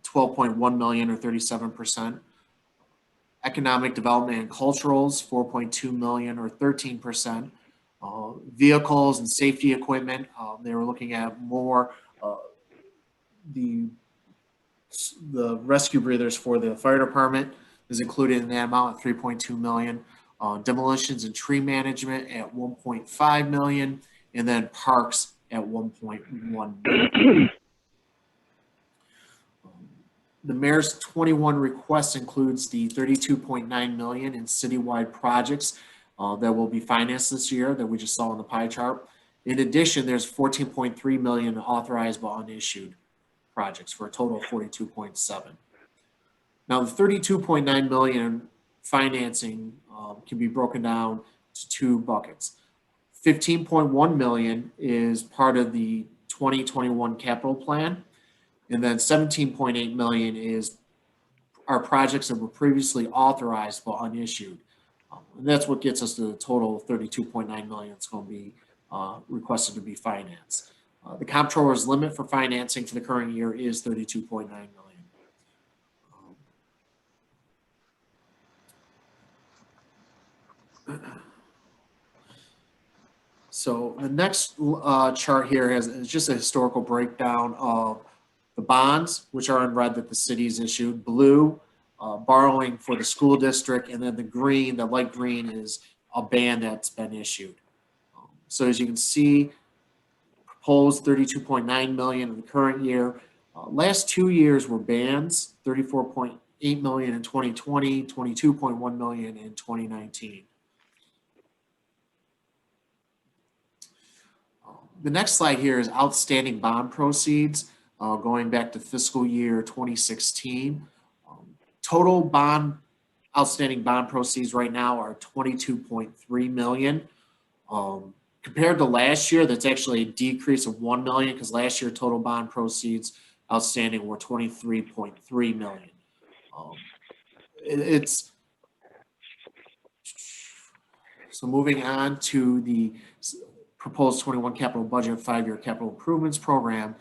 Speaker 7: 12.1 million or 37%. Economic development and culturals, 4.2 million or 13%. Vehicles and safety equipment, they were looking at more the rescue breathers for the fire department is included in that amount at 3.2 million. Demolitions and tree management at 1.5 million, and then parks at 1.1 million. The mayor's 21 request includes the 32.9 million in citywide projects that will be financed this year that we just saw in the pie chart. In addition, there's 14.3 million authorized but unissued projects for a total of 42.7. Now the 32.9 million financing can be broken down to two buckets. 15.1 million is part of the 2021 capital plan, and then 17.8 million are projects that were previously authorized but unissued. And that's what gets us to the total of 32.9 million that's going to be requested to be financed. The comptroller's limit for financing for the current year is 32.9 million. So the next chart here is just a historical breakdown of the bonds, which are in red that the city's issued, blue, borrowing for the school district, and then the green, the light green is a band that's been issued. So as you can see, proposed 32.9 million in the current year. Last 2 years were bands, 34.8 million in 2020, 22.1 million in 2019. The next slide here is outstanding bond proceeds going back to fiscal year 2016. Total outstanding bond proceeds right now are 22.3 million. Compared to last year, that's actually a decrease of 1 million because last year total bond proceeds outstanding were 23.3 million. So moving on to the proposed 21 capital budget 5-year capital improvements program.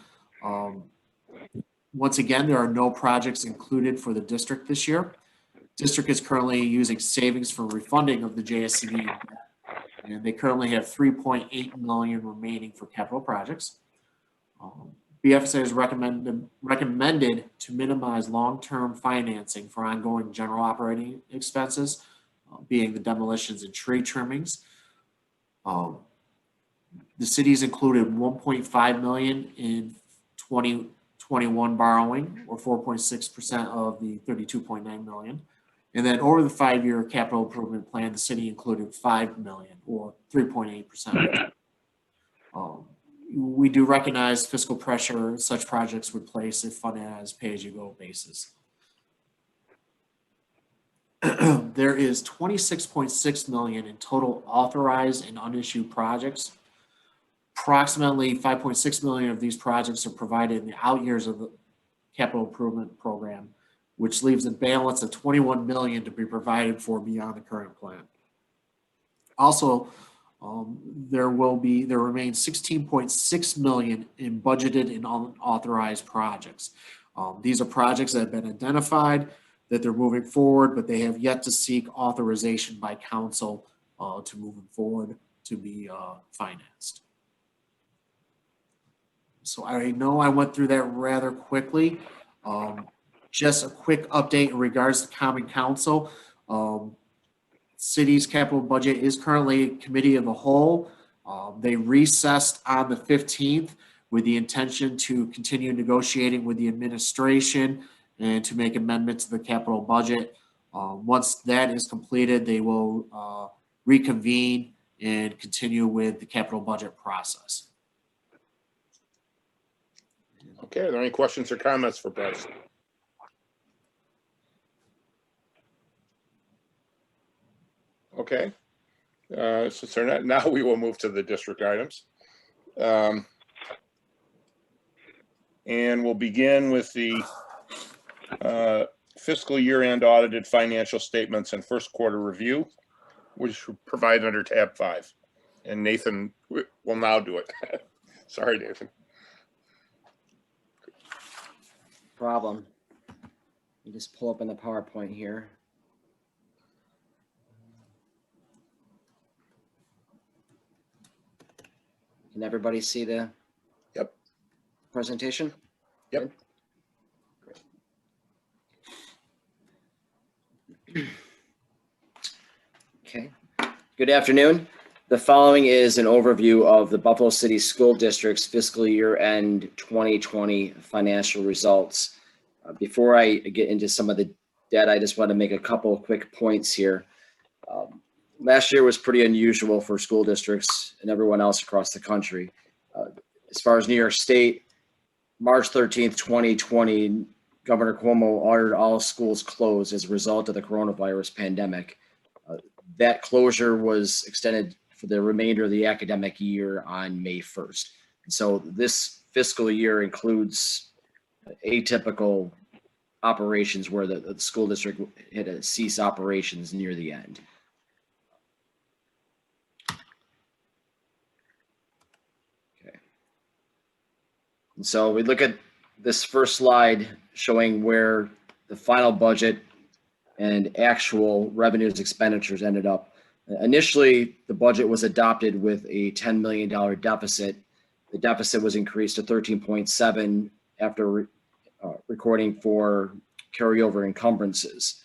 Speaker 7: Once again, there are no projects included for the district this year. District is currently using savings for refunding of the JSCD, and they currently have 3.8 million remaining for capital projects. BFSA is recommended to minimize long-term financing for ongoing general operating expenses, being the demolitions and tree trimmings. The city's included 1.5 million in 2021 borrowing, or 4.6% of the 32.9 million. And then over the 5-year capital improvement plan, the city included 5 million, or 3.8%. We do recognize fiscal pressure such projects would place if funded as pay-as-you-go basis. There is 26.6 million in total authorized and unissued projects. Approximately 5.6 million of these projects are provided in the out years of the capital improvement program, which leaves a balance of 21 million to be provided for beyond the current plan. Also, there remains 16.6 million in budgeted and unauthorized projects. These are projects that have been identified, that they're moving forward, but they have yet to seek authorization by council to move forward to be financed. So I know I went through that rather quickly. Just a quick update in regards to Common Council. City's capital budget is currently committee of the whole. They recessed on the 15th with the intention to continue negotiating with the administration and to make amendments to the capital budget. Once that is completed, they will reconvene and continue with the capital budget process.
Speaker 1: Okay, are there any questions or comments for Bryce? Okay. Okay. Since they're not, now we will move to the district items. And we'll begin with the fiscal year-end audited financial statements and first quarter review, which are provided under tab 5. And Nathan will now do it. Sorry, Nathan.
Speaker 8: Problem. You just pull up in the PowerPoint here. Can everybody see the
Speaker 1: Yep.
Speaker 8: presentation?
Speaker 1: Yep.
Speaker 8: Good. Okay. Good afternoon. The following is an overview of the Buffalo City School District's fiscal year end 2020 financial results. Before I get into some of the data, I just want to make a couple of quick points here. Last year was pretty unusual for school districts and everyone else across the country. As far as New York State, March 13th, 2020, Governor Cuomo ordered all schools closed as a result of the coronavirus pandemic. That closure was extended for the remainder of the academic year on May 1st. And so this fiscal year includes atypical operations where the school district had to cease operations near the end. Okay. And so we look at this first slide showing where the final budget and actual revenues expenditures ended up. Initially, the budget was adopted with a $10 million deficit. The deficit was increased to 13.7 after recording for carryover encumbrances.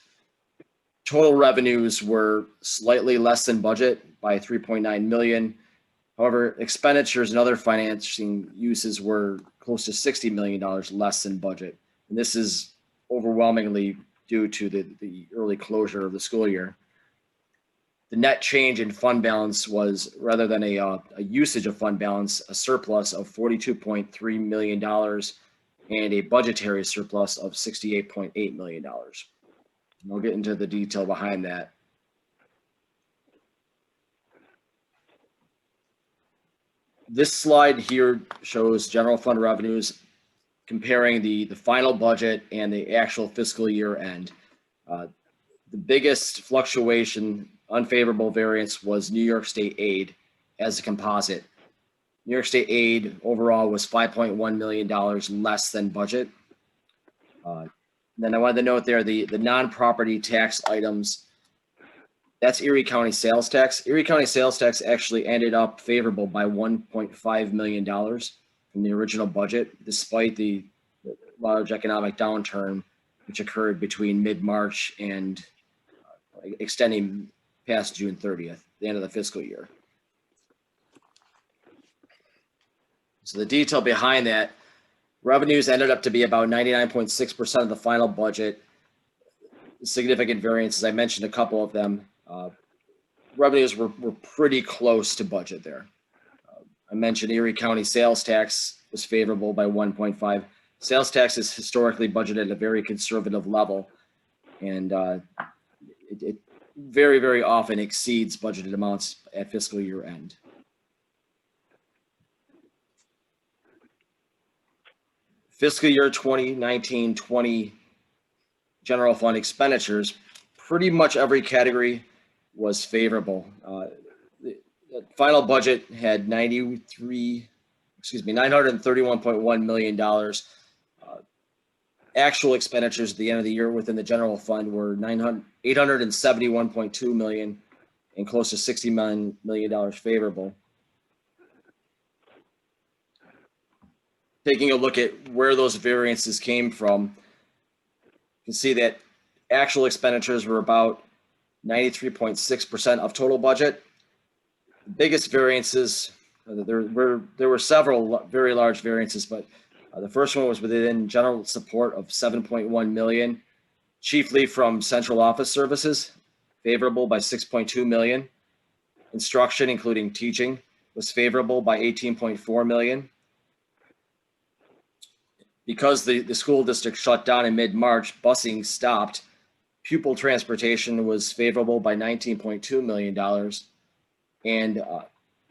Speaker 8: Total revenues were slightly less than budget by 3.9 million. However, expenditures and other financing uses were close to $60 million less than budget. And this is overwhelmingly due to the early closure of the school year. The net change in fund balance was, rather than a usage of fund balance, a surplus of $42.3 million and a budgetary surplus of $68.8 million. And I'll get into the detail behind that. This slide here shows general fund revenues comparing the final budget and the actual fiscal year end. The biggest fluctuation, unfavorable variance, was New York State aid as a composite. New York State aid overall was $5.1 million less than budget. Then I wanted to note there the non-property tax items. That's Erie County sales tax. Erie County sales tax actually ended up favorable by $1.5 million from the original budget, despite the large economic downturn which occurred between mid-March and extending past June 30th, the end of the fiscal year. So the detail behind that, revenues ended up to be about 99.6% of the final budget. Significant variances, I mentioned a couple of them. Revenues were pretty close to budget there. I mentioned Erie County sales tax was favorable by 1.5. Sales tax is historically budgeted at a very conservative level, and it very, very often exceeds budgeted amounts at fiscal year end. Fiscal year 2019-20 general fund expenditures, pretty much every category was favorable. The final budget had $931.1 million. Actual expenditures at the end of the year within the general fund were $871.2 million and close to $60 million favorable. Taking a look at where those variances came from, you can see that actual expenditures were about 93.6% of total budget. The biggest variances, there were several very large variances, but the first one was within general support of 7.1 million, chiefly from central office services, favorable by 6.2 million. Instruction, including teaching, was favorable by 18.4 million. Because the school district shut down in mid-March, busing stopped. Pupil transportation was favorable by $19.2 million. And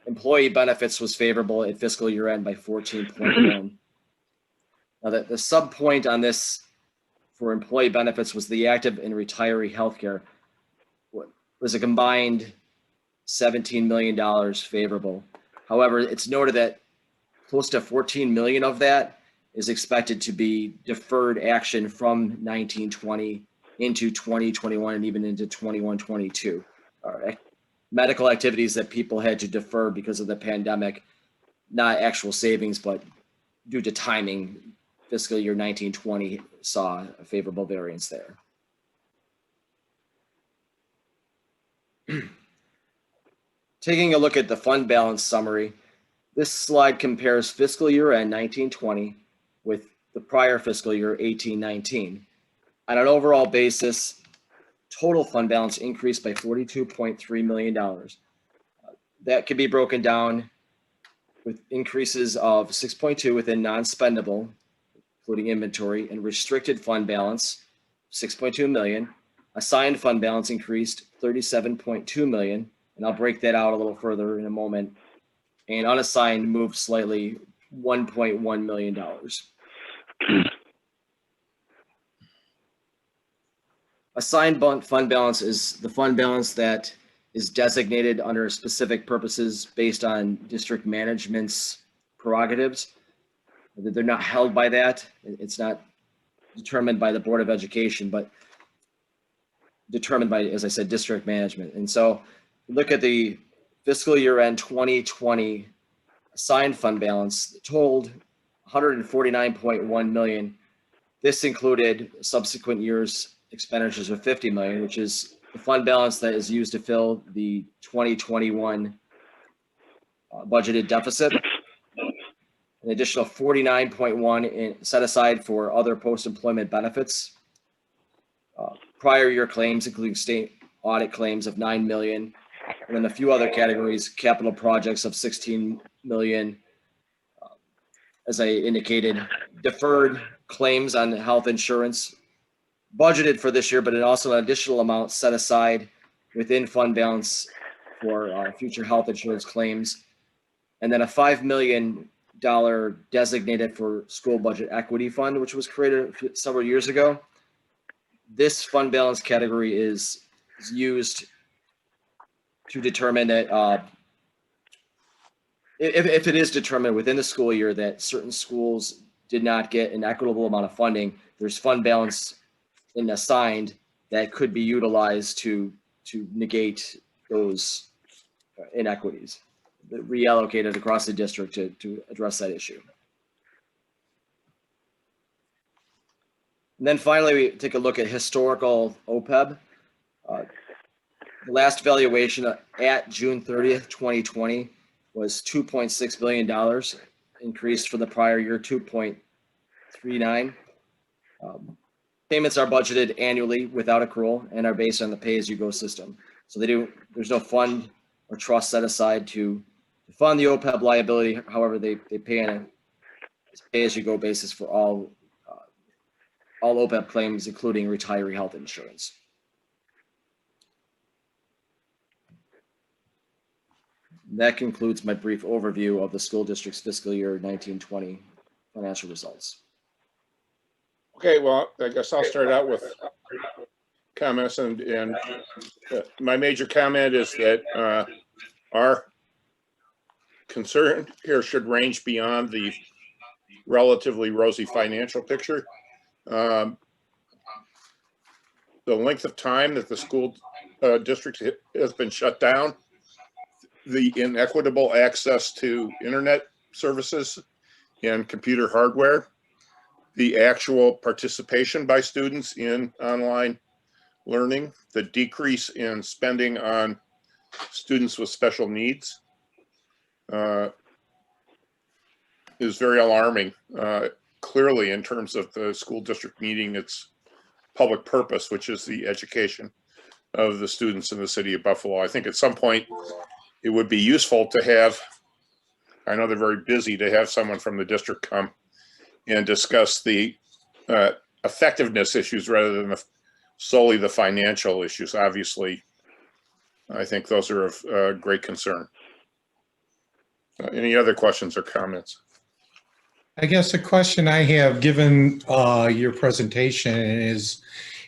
Speaker 8: employee benefits was favorable at fiscal year end by 14.1. Now the sub point on this for employee benefits was the active and retiree healthcare was a combined $17 million favorable. However, it's noted that close to 14 million of that is expected to be deferred action from 1920 into 2021 and even into 21-22. Medical activities that people had to defer because of the pandemic, not actual savings, but due to timing, fiscal year 1920 saw a favorable variance there. Taking a look at the fund balance summary, this slide compares fiscal year end 1920 with the prior fiscal year 18-19. On an overall basis, total fund balance increased by $42.3 million. That could be broken down with increases of 6.2 within non-spendable, including inventory, and restricted fund balance, 6.2 million. Assigned fund balance increased 37.2 million, and I'll break that out a little further in a moment. And unassigned moved slightly, $1.1 million. Assigned fund balance is the fund balance that is designated under specific purposes based on district management's prerogatives. They're not held by that. It's not determined by the Board of Education, but determined by, as I said, district management. And so look at the fiscal year end 2020 assigned fund balance totaled 149.1 million. This included subsequent years expenditures of 50 million, which is the fund balance that is used to fill the 2021 budgeted deficit. An additional 49.1 set aside for other post-employment benefits. Prior year claims, including state audit claims of 9 million, and then a few other categories, capital projects of 16 million. As I indicated, deferred claims on health insurance budgeted for this year, but it also an additional amount set aside within fund balance for future health insurance claims. And then a $5 million designated for school budget equity fund, which was created several years ago. This fund balance category is used to determine that if it is determined within the school year that certain schools did not get an equitable amount of funding, there's fund balance in assigned that could be utilized to negate those inequities, reallocated across the district to address that issue. And then finally, we take a look at historical OPEB. The last valuation at June 30th, 2020 was $2.6 billion, increased for the prior year 2.39. Payments are budgeted annually without accrual and are based on the pay-as-you-go system. So there's no fund or trust set aside to fund the OPEB liability. However, they pay on a pay-as-you-go basis for all OPEB claims, including retiree health insurance. That concludes my brief overview of the school district's fiscal year 1920 financial results.
Speaker 1: Okay, well, I guess I'll start out with comments, and my major comment is that our concern here should range beyond the relatively rosy financial picture. The length of time that the school district has been shut down, the inequitable access to internet services and computer hardware, the actual participation by students in online learning, the decrease in spending on students with special needs is very alarming, clearly in terms of the school district meeting its public purpose, which is the education of the students in the city of Buffalo. I think at some point it would be useful to have, I know they're very busy, to have someone from the district come and discuss the effectiveness issues rather than solely the financial issues. Obviously, I think those are of great concern. Any other questions or comments?
Speaker 2: I guess a question I have, given your presentation, is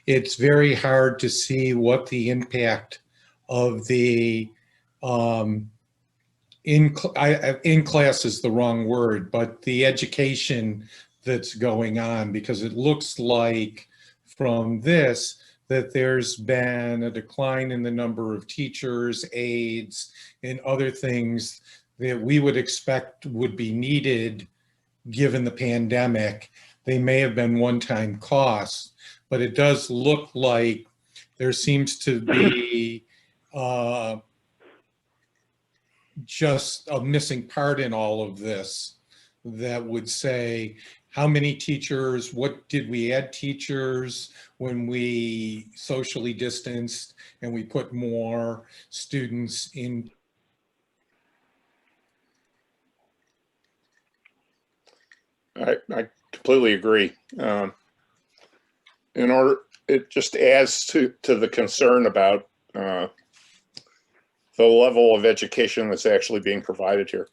Speaker 2: it's very hard to see what the impact of the in class is the wrong word, but the education that's going on, because it looks like from this that there's been a decline in the number of teachers, aides, and other things that we would expect would be needed given the pandemic. They may have been one-time costs, but it does look like there seems to be just a missing part in all of this that would say, how many teachers, what did we add teachers when we socially distanced and we put more students in?
Speaker 1: I completely agree. It just adds to the concern about the level of education that's actually being provided here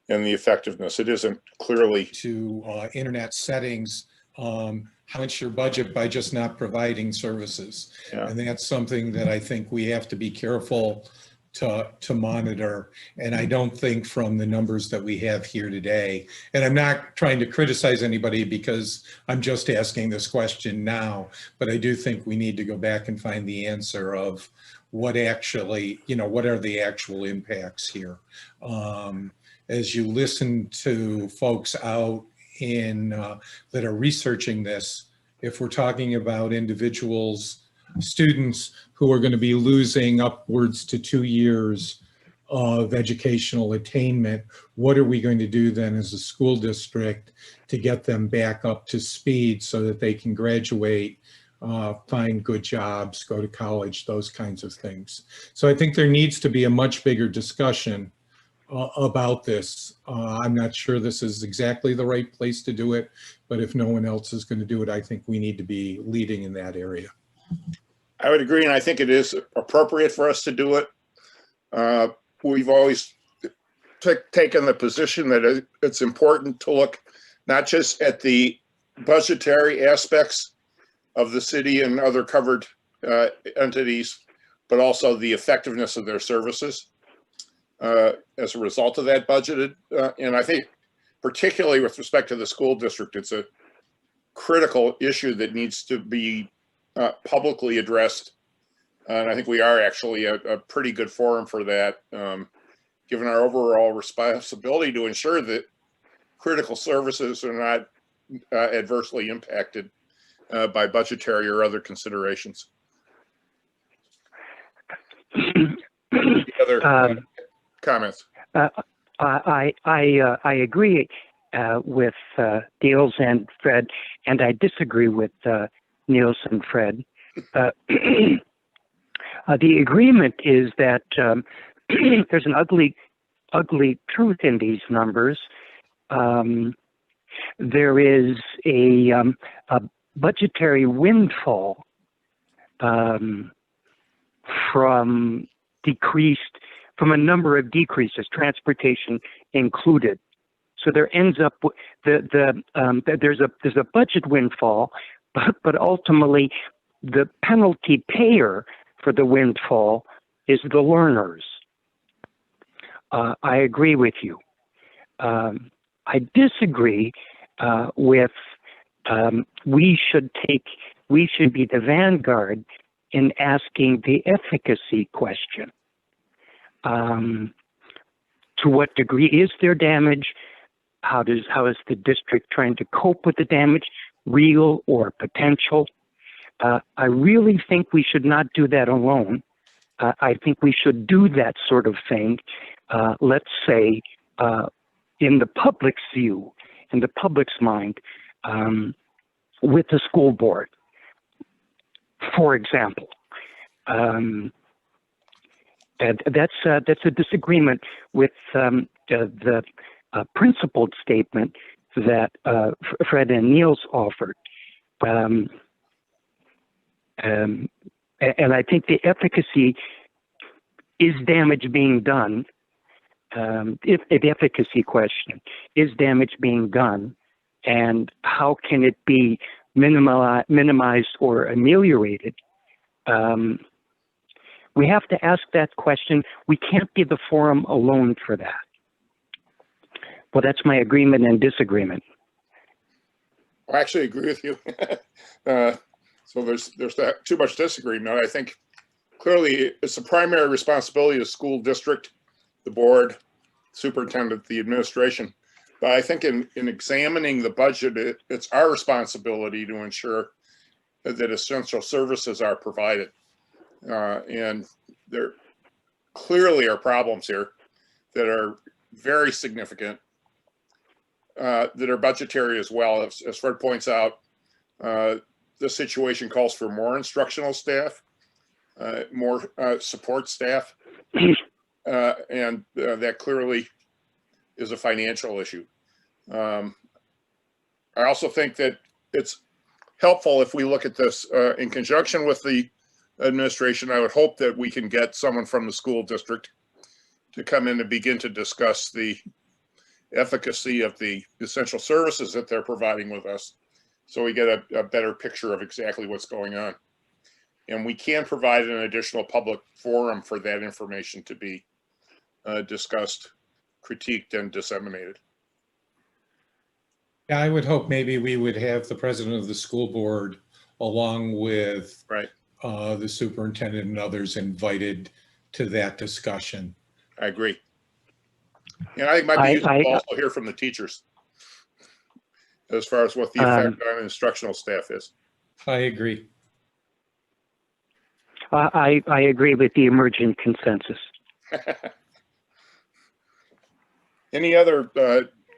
Speaker 1: and the effectiveness. It isn't clearly
Speaker 2: to internet settings, how much your budget by just not providing services.
Speaker 1: Yeah.
Speaker 2: And that's something that I think we have to be careful to monitor. And I don't think from the numbers that we have here today, and I'm not trying to criticize anybody because I'm just asking this question now, but I do think we need to go back and find the answer of what actually, what are the actual impacts here. As you listen to folks out in that are researching this, if we're talking about individuals, students who are going to be losing upwards to 2 years of educational attainment, what are we going to do then as a school district to get them back up to speed so that they can graduate, find good jobs, go to college, those kinds of things. So I think there needs to be a much bigger discussion about this. I'm not sure this is exactly the right place to do it, but if no one else is going to do it, I think we need to be leading in that area.
Speaker 1: I would agree, and I think it is appropriate for us to do it. We've always taken the position that it's important to look not just at the budgetary aspects of the city and other covered entities, but also the effectiveness of their services as a result of that budgeted. And I think particularly with respect to the school district, it's a critical issue that needs to be publicly addressed. And I think we are actually a pretty good forum for that, given our overall responsibility to ensure that critical services are not adversely impacted by budgetary or other considerations. Any other comments?
Speaker 3: I agree with Niels and Fred, and I disagree with Niels and Fred. The agreement is that there's an ugly truth in these numbers. There is a budgetary windfall from a number of decreases, transportation included. So there ends up there's a budget windfall, but ultimately the penalty payer for the windfall is the learners. I agree with you. I disagree with we should be the vanguard in asking the efficacy question. To what degree is there damage? How is the district trying to cope with the damage, real or potential? I really think we should not do that alone. I think we should do that sort of thing, let's say, in the public's view, in the public's mind, with the school board, for example. And that's a disagreement with the principled statement that Fred and Niels offered. And I think the efficacy is damage being done. If the efficacy question is damage being done, and how can it be minimized or ameliorated? We have to ask that question. We can't be the forum alone for that. Well, that's my agreement and disagreement.
Speaker 1: I actually agree with you. So there's not too much disagreement. I think clearly it's the primary responsibility of the school district, the board, superintendent, the administration. But I think in examining the budget, it's our responsibility to ensure that essential services are provided. And there clearly are problems here that are very significant, that are budgetary as well. As Fred points out, the situation calls for more instructional staff, more support staff, and that clearly is a financial issue. I also think that it's helpful if we look at this in conjunction with the administration. I would hope that we can get someone from the school district to come in and begin to discuss the efficacy of the essential services that they're providing with us, so we get a better picture of exactly what's going on. And we can provide an additional public forum for that information to be discussed, critiqued, and disseminated.
Speaker 2: Yeah, I would hope maybe we would have the president of the school board along with the superintendent and others invited to that discussion.
Speaker 1: I agree. And I think it might be useful to also hear from the teachers as far as what the effect on instructional staff is.
Speaker 2: I agree.
Speaker 3: I agree with the emergent consensus.
Speaker 1: Any other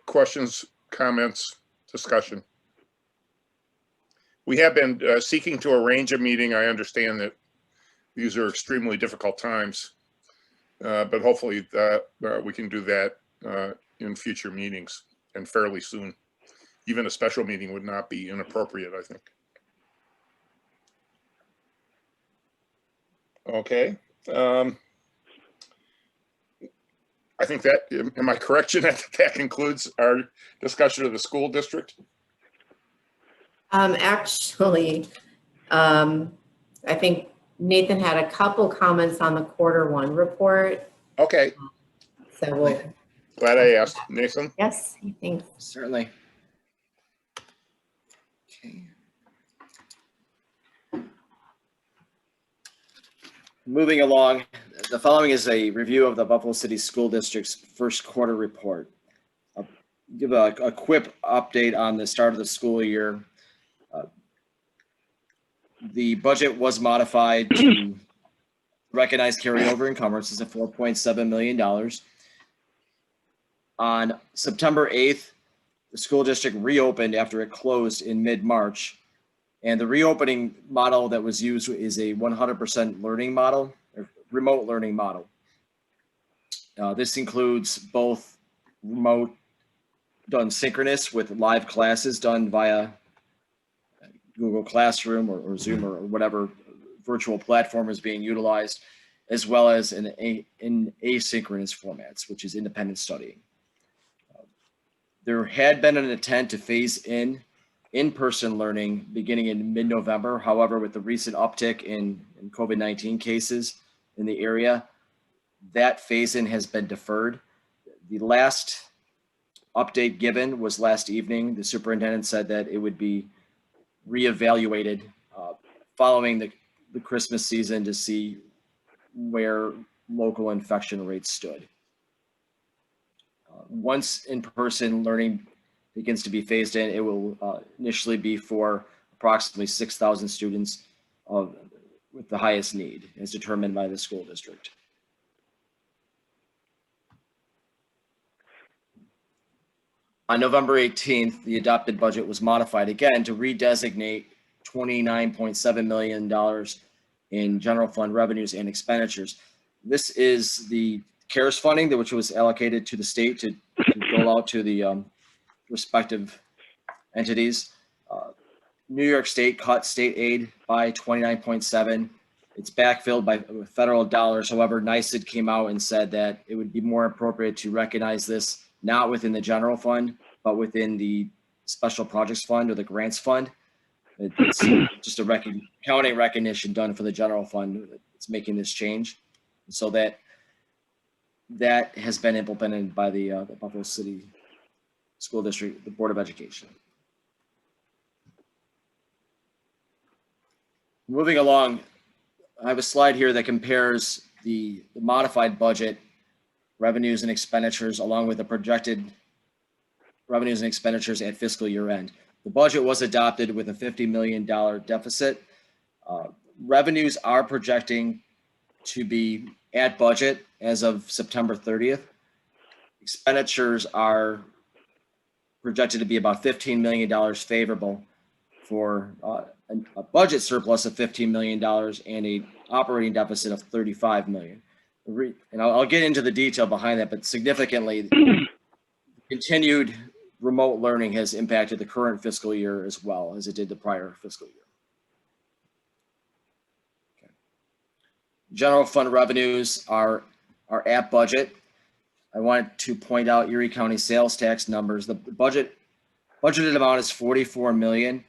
Speaker 1: questions, comments, discussion? We have been seeking to arrange a meeting. I understand that these are extremely difficult times, but hopefully we can do that in future meetings and fairly soon. Even a special meeting would not be inappropriate, I think. Okay. I think that, am I correct, Jeanette, that concludes our discussion of the school district?
Speaker 6: Actually, I think Nathan had a couple comments on the Q1 report.
Speaker 1: Okay.
Speaker 6: So we'll.
Speaker 1: Glad I asked. Nathan?
Speaker 6: Yes, thanks.
Speaker 8: Certainly. Okay. Moving along, the following is a review of the Buffalo City School District's Q1 report. I'll give a quick update on the start of the school year. The budget was modified to recognize carryover encumbrances of $4.7 million. On September 8th, the school district reopened after it closed in mid-March. And the reopening model that was used is a 100% learning model, or remote learning model. This includes both remote done synchronous with live classes done via Google Classroom or Zoom or whatever virtual platform is being utilized, as well as in asynchronous formats, which is independent studying. There had been an intent to phase in-person learning beginning in mid-November. However, with the recent uptick in COVID-19 cases in the area, that phase-in has been deferred. The last update given was last evening. The superintendent said that it would be reevaluated following the Christmas season to see where local infection rates stood. Once in-person learning begins to be phased in, it will initially be for approximately 6,000 students with the highest need, as determined by the school district. On November 18th, the adopted budget was modified again to redesignate $29.7 million in general fund revenues and expenditures. This is the CARES funding, which was allocated to the state to dole out to the respective entities. New York State cut state aid by 29.7. It's backfilled by federal dollars. However, NYSED came out and said that it would be more appropriate to recognize this not within the general fund, but within the special projects fund or the grants fund. It's just a counting recognition done for the general fund. It's making this change. So that has been implemented by the Buffalo City School District, the Board of Education. Moving along, I have a slide here that compares the modified budget revenues and expenditures along with the projected revenues and expenditures at fiscal year end. The budget was adopted with a $50 million deficit. Revenues are projecting to be at budget as of September 30th. Expenditures are projected to be about $15 million favorable for a budget surplus of $15 million and a operating deficit of $35 million. And I'll get into the detail behind that, but significantly, continued remote learning has impacted the current fiscal year as well as it did the prior fiscal year. Okay. General fund revenues are at budget. I want to point out Erie County sales tax numbers. The budgeted amount is $44 million.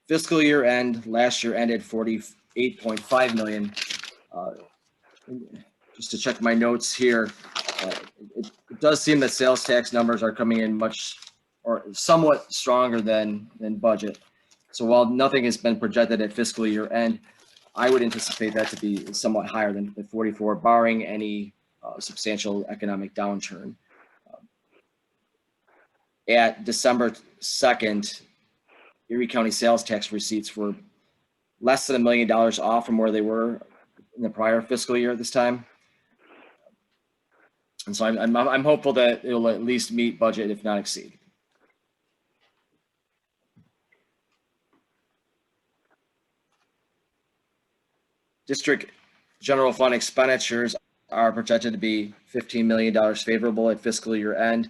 Speaker 8: Fiscal year end last year ended $48.5 million. Just to check my notes here, it does seem that sales tax numbers are coming in much or somewhat stronger than budget. So while nothing has been projected at fiscal year end, I would anticipate that to be somewhat higher than the 44, barring any substantial economic downturn. At December 2nd, Erie County sales tax receipts were less than $1 million off from where they were in the prior fiscal year at this time. And so I'm hopeful that it'll at least meet budget, if not exceed. District general fund expenditures are projected to be $15 million favorable at fiscal year end.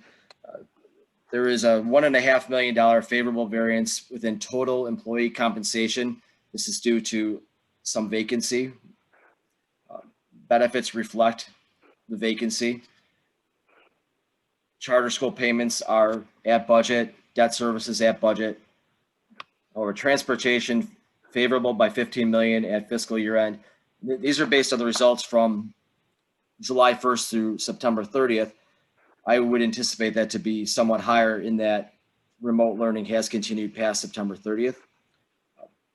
Speaker 8: There is a $1.5 million favorable variance within total employee compensation. This is due to some vacancy. Benefits reflect the vacancy. Charter school payments are at budget, debt services at budget. Over transportation favorable by $15 million at fiscal year end. These are based on the results from July 1st through September 30th. I would anticipate that to be somewhat higher in that remote learning has continued past September 30th.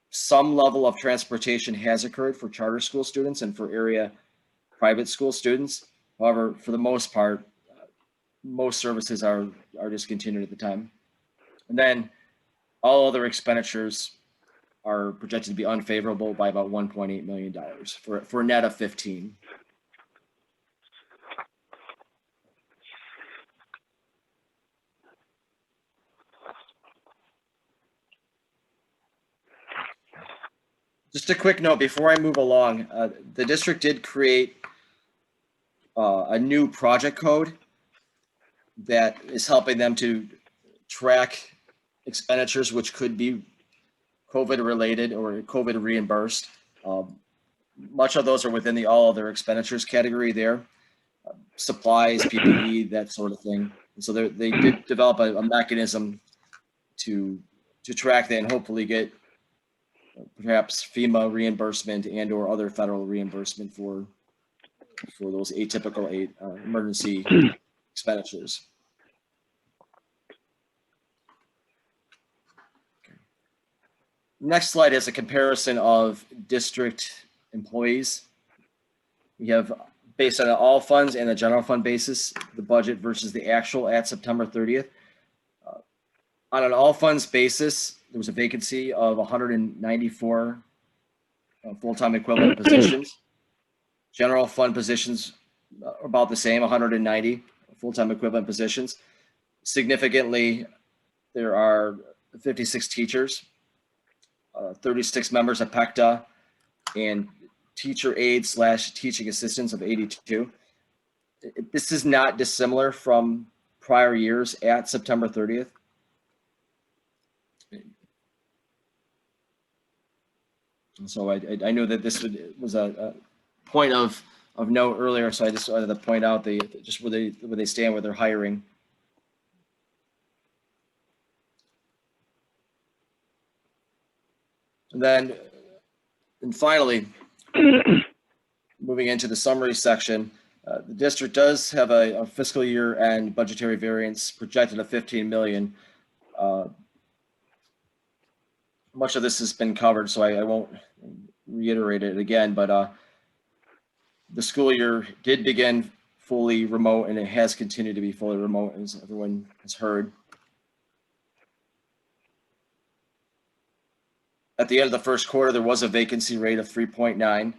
Speaker 8: Some level of transportation has occurred for charter school students and for area private school students. However, for the most part, most services are discontinued at the time. And then all other expenditures are projected to be unfavorable by about $1.8 million for a net of 15. Just a quick note before I move along, the district did create a new project code that is helping them to track expenditures which could be COVID related or COVID reimbursed. Much of those are within the all other expenditures category there. Supplies, PPE, that sort of thing. And so they did develop a mechanism to track that and hopefully get perhaps FEMA reimbursement and or other federal reimbursement for those atypical emergency expenditures. Okay. Next slide is a comparison of district employees. We have, based on all funds and the general fund basis, the budget versus the actual at September 30th. On an all funds basis, there was a vacancy of 194 full-time equivalent positions. General fund positions are about the same, 190 full-time equivalent positions. Significantly, there are 56 teachers, 36 members of PECTA, and teacher aides / teaching assistants of 82. This is not dissimilar from prior years at September 30th. And so I knew that this was a point of note earlier, so I just wanted to point out just where they stand with their hiring. And finally, moving into the summary section, the district does have a fiscal year end budgetary variance projected of 15 million. Much of this has been covered, so I won't reiterate it again, but the school year did begin fully remote, and it has continued to be fully remote, as everyone has heard. At the end of the first quarter, there was a vacancy rate of 3.9.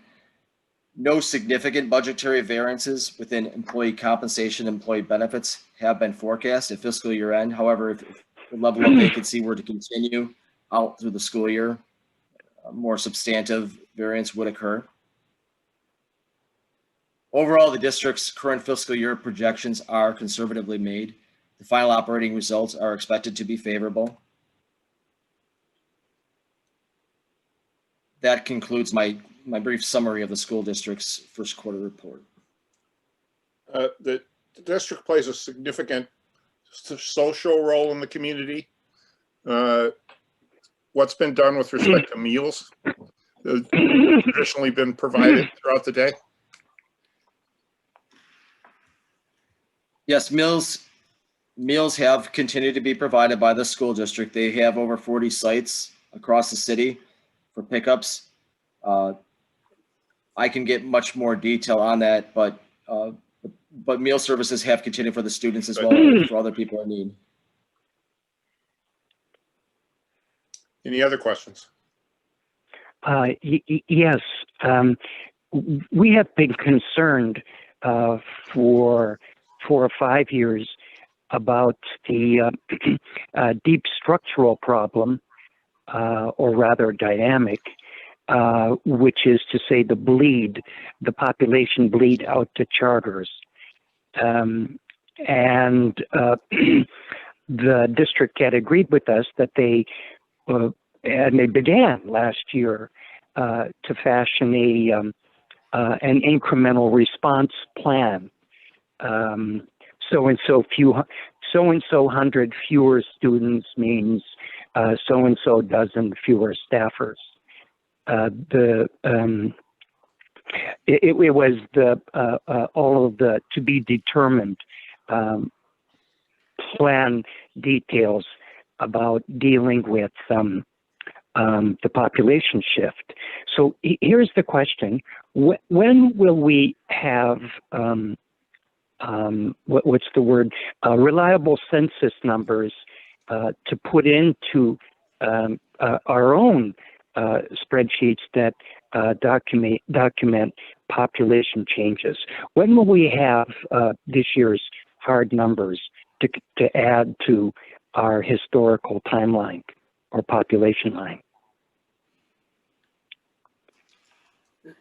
Speaker 8: No significant budgetary variances within employee compensation and employee benefits have been forecast at fiscal year end. However, if the level of vacancy were to continue out through the school year, a more substantive variance would occur. Overall, the district's current fiscal year projections are conservatively made. The final operating results are expected to be favorable. That concludes my brief summary of the school district's first quarter report.
Speaker 1: The district plays a significant social role in the community. What's been done with respect to meals that have traditionally been provided throughout the day?
Speaker 8: Yes, meals have continued to be provided by the school district. They have over 40 sites across the city for pickups. I can get much more detail on that, but meal services have continued for the students as well as for other people in need.
Speaker 1: Any other questions?
Speaker 3: Yes, we have been concerned for 4 or 5 years about the deep structural problem, or rather dynamic, which is to say the population bleed out to charters. And the district had agreed with us that and they began last year to fashion an incremental response plan. So and so hundred fewer students means so and so dozen fewer staffers. It was all of the to be determined plan details about dealing with the population shift. So here's the question: when will we have what's the word? Reliable census numbers to put into our own spreadsheets that document population changes? When will we have this year's hard numbers to add to our historical timeline or population line?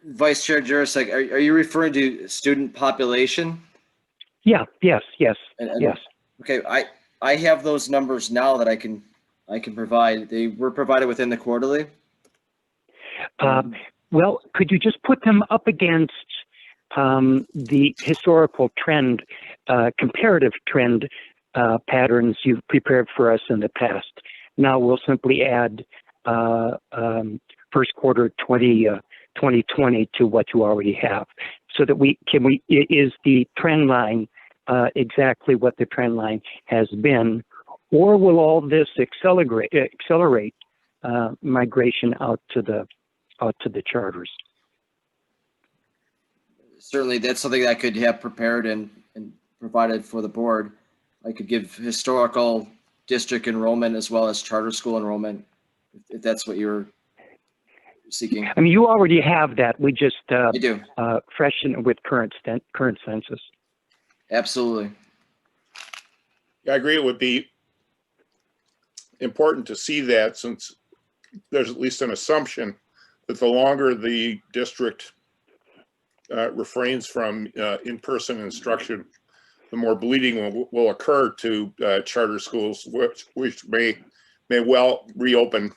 Speaker 8: Vice Chair Jurasek, are you referring to student population?
Speaker 3: Yeah. Yes. Yes. Yes.
Speaker 8: Okay. I have those numbers now that I can provide. They were provided within the quarterly.
Speaker 3: Well, could you just put them up against the historical trend, comparative trend patterns you've prepared for us in the past? Now we'll simply add first quarter 2020 to what you already have, so that is the trend line exactly what the trend line has been, or will all this accelerate migration out to the charters?
Speaker 8: Certainly, that's something that I could have prepared and provided for the board. I could give historical district enrollment as well as charter school enrollment, if that's what you're seeking.
Speaker 3: I mean, you already have that. We just
Speaker 8: I do.
Speaker 3: Freshen it with current census.
Speaker 8: Absolutely.
Speaker 1: Yeah, I agree. It would be important to see that, since there's at least an assumption that the longer the district refrains from in-person instruction, the more bleeding will occur to charter schools, which may well reopen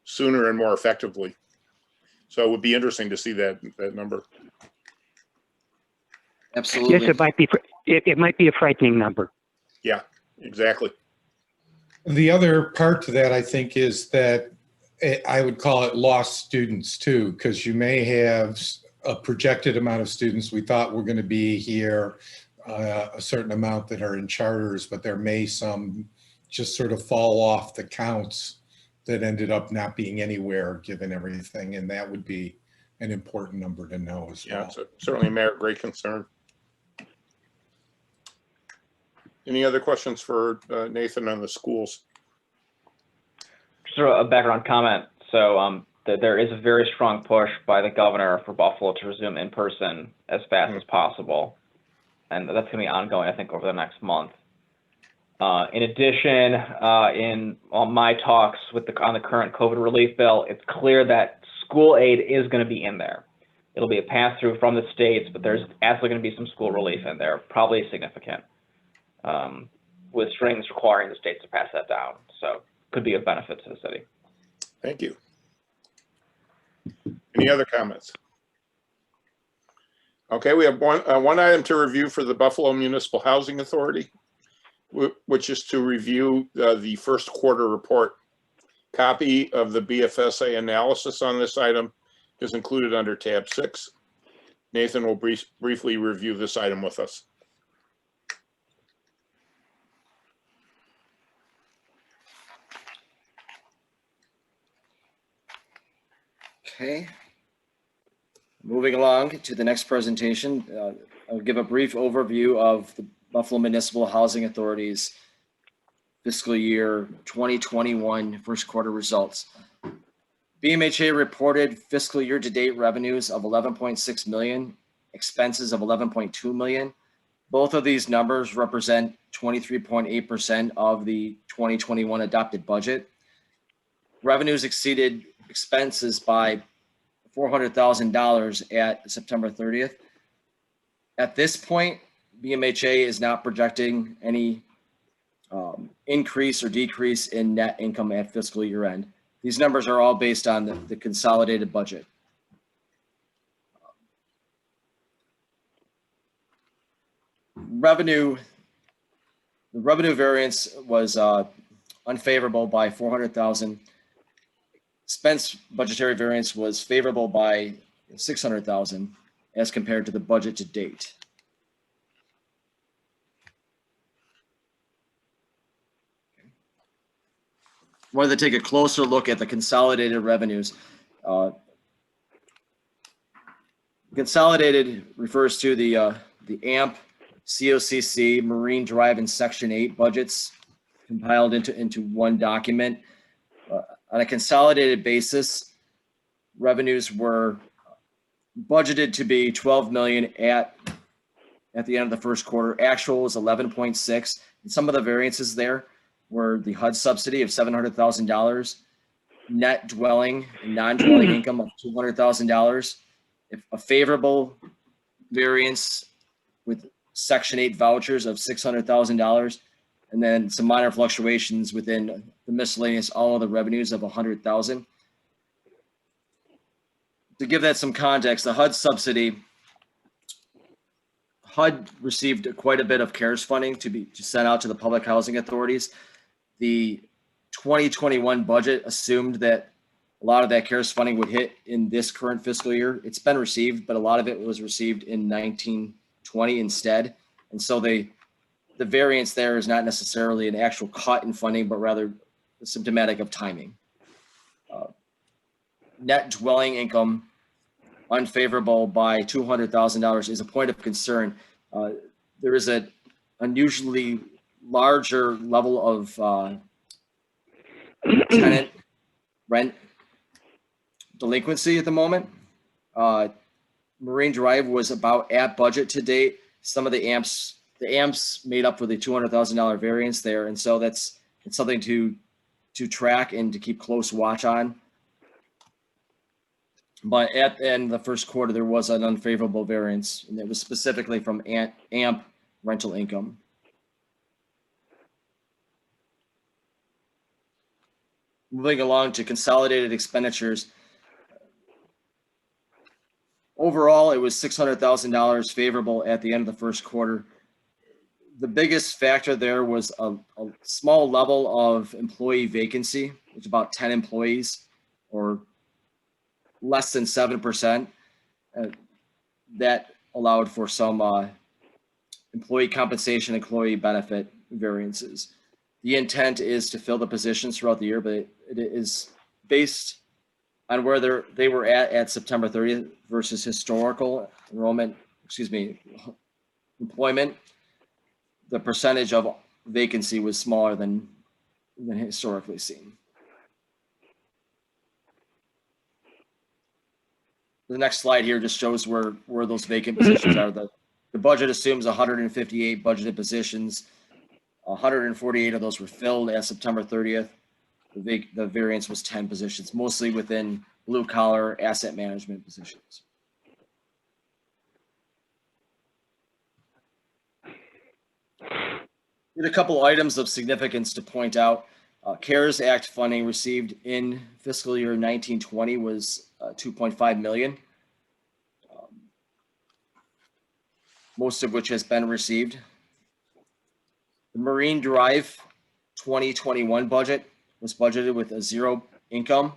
Speaker 1: sooner and more effectively. So it would be interesting to see that number.
Speaker 8: Absolutely.
Speaker 3: Yes, it might be a frightening number.
Speaker 1: Yeah, exactly.
Speaker 2: The other part to that, I think, is that I would call it lost students too, because you may have a projected amount of students we thought were going to be here, a certain amount that are in charters, but there may some just sort of fall off the counts that ended up not being anywhere given everything. And that would be an important number to know as
Speaker 1: Yeah,
Speaker 2: well.
Speaker 1: it's certainly a matter of great concern. Any other questions for Nathan on the schools?
Speaker 4: Just a background comment. So there is a very strong push by the governor for Buffalo to resume in person as fast as possible. And that's going to be ongoing, I think, over the next month. In addition, in my talks on the current COVID relief bill, it's clear that school aid is going to be in there. It'll be a pass-through from the states, but there's absolutely going to be some school relief in there, probably significant, with strings requiring the states to pass that down. So could be of benefit to the city.
Speaker 1: Thank you. Any other comments? Okay, we have one item to review for the Buffalo Municipal Housing Authority, which is to review the first quarter report. Copy of the BFSA analysis on this item is included under tab 6. Nathan will briefly review this item with us.
Speaker 8: Okay. Moving along to the next presentation, I'll give a brief overview of the Buffalo Municipal Housing Authority's fiscal year 2021 first quarter results. BMHA reported fiscal year to date revenues of 11.6 million, expenses of 11.2 million. Both of these numbers represent 23.8% of the 2021 adopted budget. Revenues exceeded expenses by $400,000 at September 30th. At this point, BMHA is not projecting any increase or decrease in net income at fiscal year end. These numbers are all based on the consolidated budget. The revenue variance was unfavorable by 400,000. Expense budgetary variance was favorable by 600,000 as compared to the budget to date. Wanted to take a closer look at the consolidated revenues. Consolidated refers to the AMP, COCC, Marine Drive, and Section 8 budgets compiled into one document. On a consolidated basis, revenues were budgeted to be 12 million at the end of the first quarter. Actual was 11.6. And some of the variances there were the HUD subsidy of $700,000, net dwelling and non-dwelling income of $200,000, a favorable variance with Section 8 vouchers of $600,000, and then some minor fluctuations within the miscellaneous, all of the revenues of 100,000. To give that some context, the HUD subsidy, HUD received quite a bit of CARES funding to send out to the public housing authorities. The 2021 budget assumed that a lot of that CARES funding would hit in this current fiscal year. It's been received, but a lot of it was received in 1920 instead. And so the variance there is not necessarily an actual cut in funding, but rather symptomatic of timing. Net dwelling income unfavorable by $200,000 is a point of concern. There is an unusually larger level of tenant rent delinquency at the moment. Marine Drive was about at budget to date. Some of the AMPs made up for the $200,000 variance there, and so it's something to track and to keep close watch on. But at the end of the first quarter, there was an unfavorable variance, and it was specifically from AMP rental income. Moving along to consolidated expenditures. Overall, it was $600,000 favorable at the end of the first quarter. The biggest factor there was a small level of employee vacancy, which is about 10 employees or less than 7%. That allowed for some employee compensation, employee benefit variances. The intent is to fill the positions throughout the year, but it is based on where they were at September 30th versus historical employment. The percentage of vacancy was smaller than historically seen. The next slide here just shows where those vacant positions are. The budget assumes 158 budgeted positions. 148 of those were filled as September 30th. The variance was 10 positions, mostly within blue collar asset management positions. Here's a couple items of significance to point out. CARES Act funding received in fiscal year 1920 was $2.5 million, most of which has been received. The Marine Drive 2021 budget was budgeted with a zero income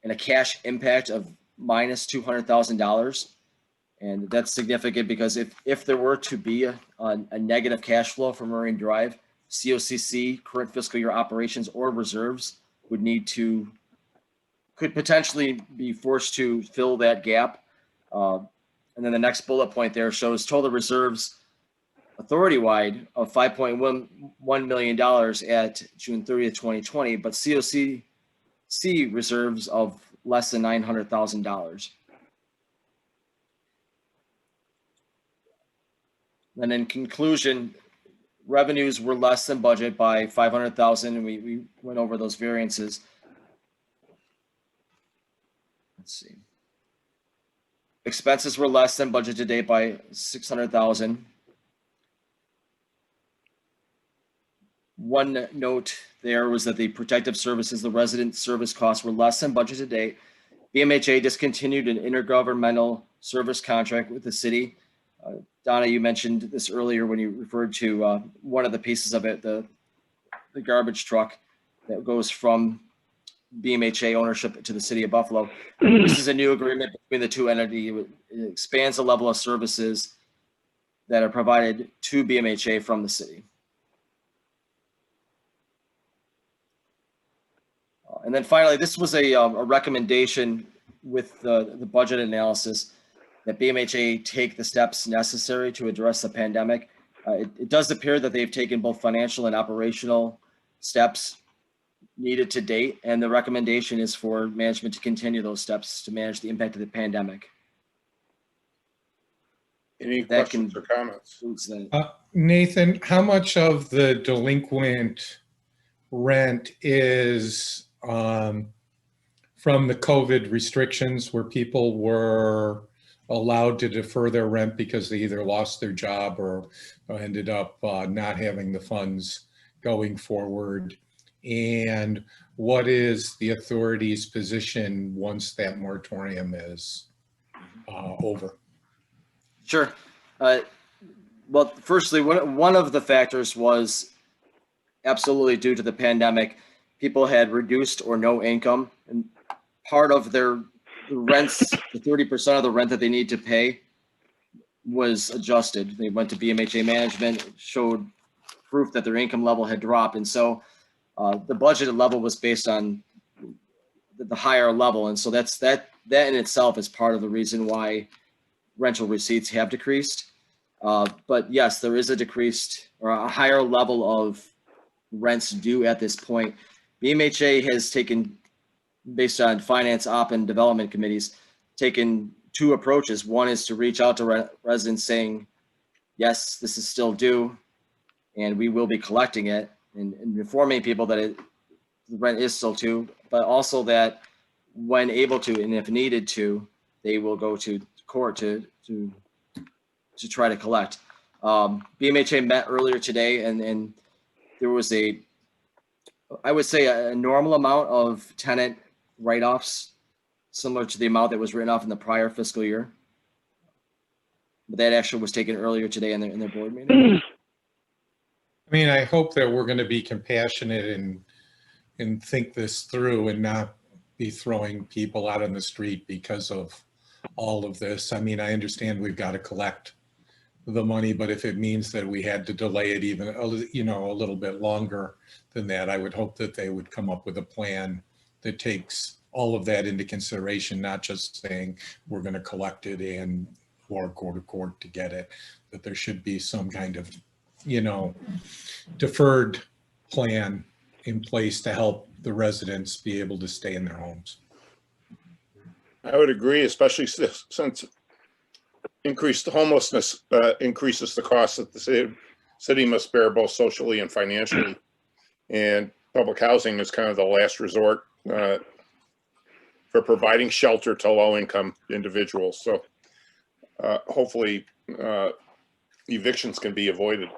Speaker 8: and a cash impact of minus $200,000. And that's significant because if there were to be a negative cash flow for Marine Drive, COCC, current fiscal year operations or reserves could potentially be forced to fill that gap. And then the next bullet point there shows total reserves authority-wide of $5.1 million at June 30th, 2020, but COCC reserves of less than $900,000. And in conclusion, revenues were less than budget by $500,000, and we went over those variances. Let's see. Expenses were less than budget to date by $600,000. One note there was that the protective services, the resident service costs were less than budget to date. BMHA discontinued an intergovernmental service contract with the city. Donna, you mentioned this earlier when you referred to one of the pieces of it, the garbage truck that goes from BMHA ownership to the city of Buffalo. This is a new agreement between the two entities. It expands the level of services that are provided to BMHA from the city. And then finally, this was a recommendation with the budget analysis that BMHA take the steps necessary to address the pandemic. It does appear that they've taken both financial and operational steps needed to date, and the recommendation is for management to continue those steps to manage the impact of the pandemic.
Speaker 1: Any questions or comments?
Speaker 2: Nathan, how much of the delinquent rent is from the COVID restrictions where people were allowed to defer their rent because they either lost their job or ended up not having the funds going forward? And what is the authority's position once that moratorium is over?
Speaker 8: Sure. Well, firstly, one of the factors was absolutely due to the pandemic. People had reduced or no income, and part of their rents, the 30% of the rent that they need to pay, was adjusted. They went to BMHA management, showed proof that their income level had dropped, and so the budgeted level was based on the higher level, and so that in itself is part of the reason why rental receipts have decreased. But yes, there is a decreased or a higher level of rents due at this point. BMHA has taken, based on finance, op, and development committees, taken two approaches. One is to reach out to residents saying, yes, this is still due, and we will be collecting it, and informing people that the rent is still due, but also that when able to, and if needed to, they will go to court to try to collect. BMHA met earlier today, and there was a I would say a normal amount of tenant write-offs, similar to the amount that was written off in the prior fiscal year. But that actually was taken earlier today in their board meeting.
Speaker 2: I mean, I hope that we're going to be compassionate and think this through and not be throwing people out on the street because of all of this. I mean, I understand we've got to collect the money, but if it means that we had to delay it even, a little bit longer than that, I would hope that they would come up with a plan that takes all of that into consideration, not just saying we're going to collect it and or go to court to get it, that there should be some kind of, deferred plan in place to help the residents be able to stay in their homes.
Speaker 1: I would agree, especially since increased homelessness increases the cost that the city must bear both socially and financially. And public housing is kind of the last resort for providing shelter to low-income individuals. So hopefully evictions can be avoided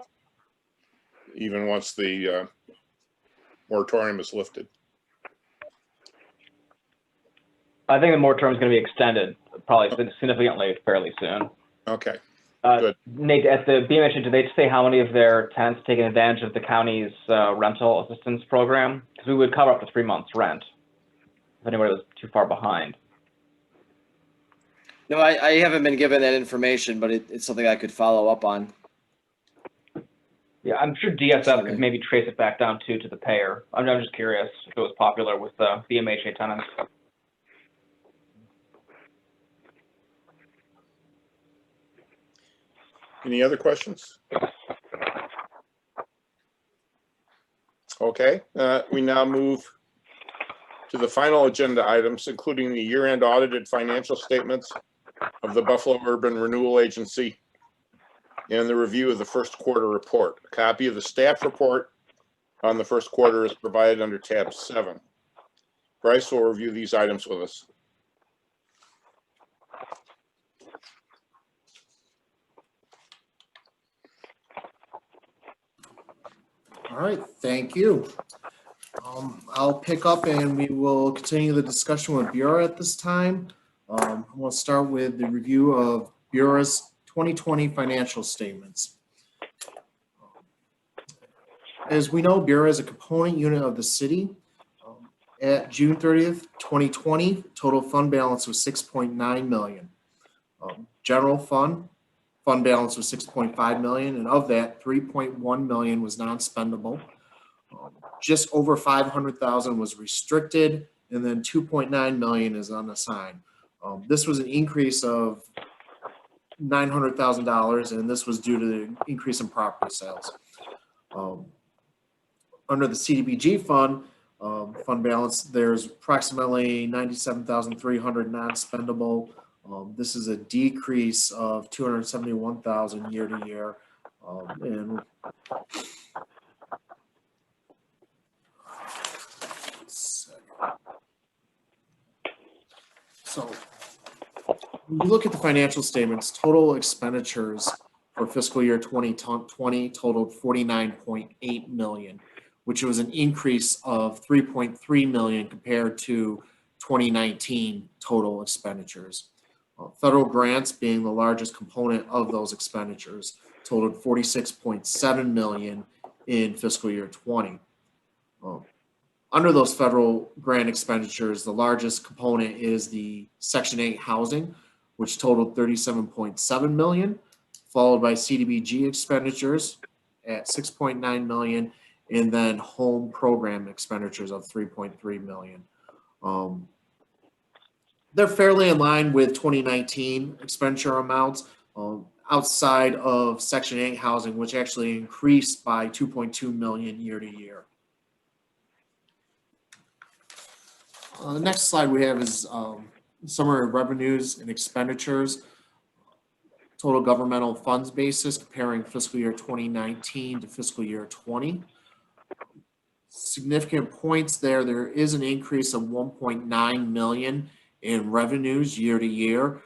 Speaker 1: even once the moratorium is lifted.
Speaker 4: I think the moratorium is going to be extended probably significantly fairly soon.
Speaker 1: Okay. Good.
Speaker 4: Nate, at the BMHA, did they say how many of their tenants taking advantage of the county's rental assistance program? Because we would cover up to 3 months rent if anybody was too far behind.
Speaker 8: No, I haven't been given that information, but it's something I could follow up on.
Speaker 4: Yeah, I'm sure DSF could maybe trace it back down to the payer. I'm just curious if it was popular with the BMHA tenants.
Speaker 1: Any other questions? Okay, we now move to the final agenda items, including the year-end audited financial statements of the Buffalo Urban Renewal Agency and the review of the first quarter report. A copy of the staff report on the first quarter is provided under tab 7. Bryce will review these items with us.
Speaker 7: All right, thank you. I'll pick up and we will continue the discussion with Bureau at this time. We'll start with the review of Bureau's 2020 financial statements. As we know, Bureau is a component unit of the city. At June 30th, 2020, total fund balance was $6.9 million. General fund balance was $6.5 million, and of that, $3.1 million was non-spendable. Just over $500,000 was restricted, and then $2.9 million is unassigned. This was an increase of $900,000, and this was due to the increase in property sales. Under the CDBG fund balance, there's approximately $97,300 non-spendable. This is a decrease of $271,000 year to year. So when you look at the financial statements, total expenditures for fiscal year 2020 totaled $49.8 million, which was an increase of $3.3 million compared to 2019 total expenditures. Federal grants, being the largest component of those expenditures, totaled $46.7 million in fiscal year 20. Under those federal grant expenditures, the largest component is the Section 8 housing, which totaled $37.7 million, followed by CDBG expenditures at $6.9 million, and then home program expenditures of $3.3 million. They're fairly in line with 2019 expenditure amounts outside of Section 8 housing, which actually increased by $2.2 million year to year. The next slide we have is summary of revenues and expenditures, total governmental funds basis comparing fiscal year 2019 to fiscal year 20. Significant points there. There is an increase of $1.9 million in revenues year to year.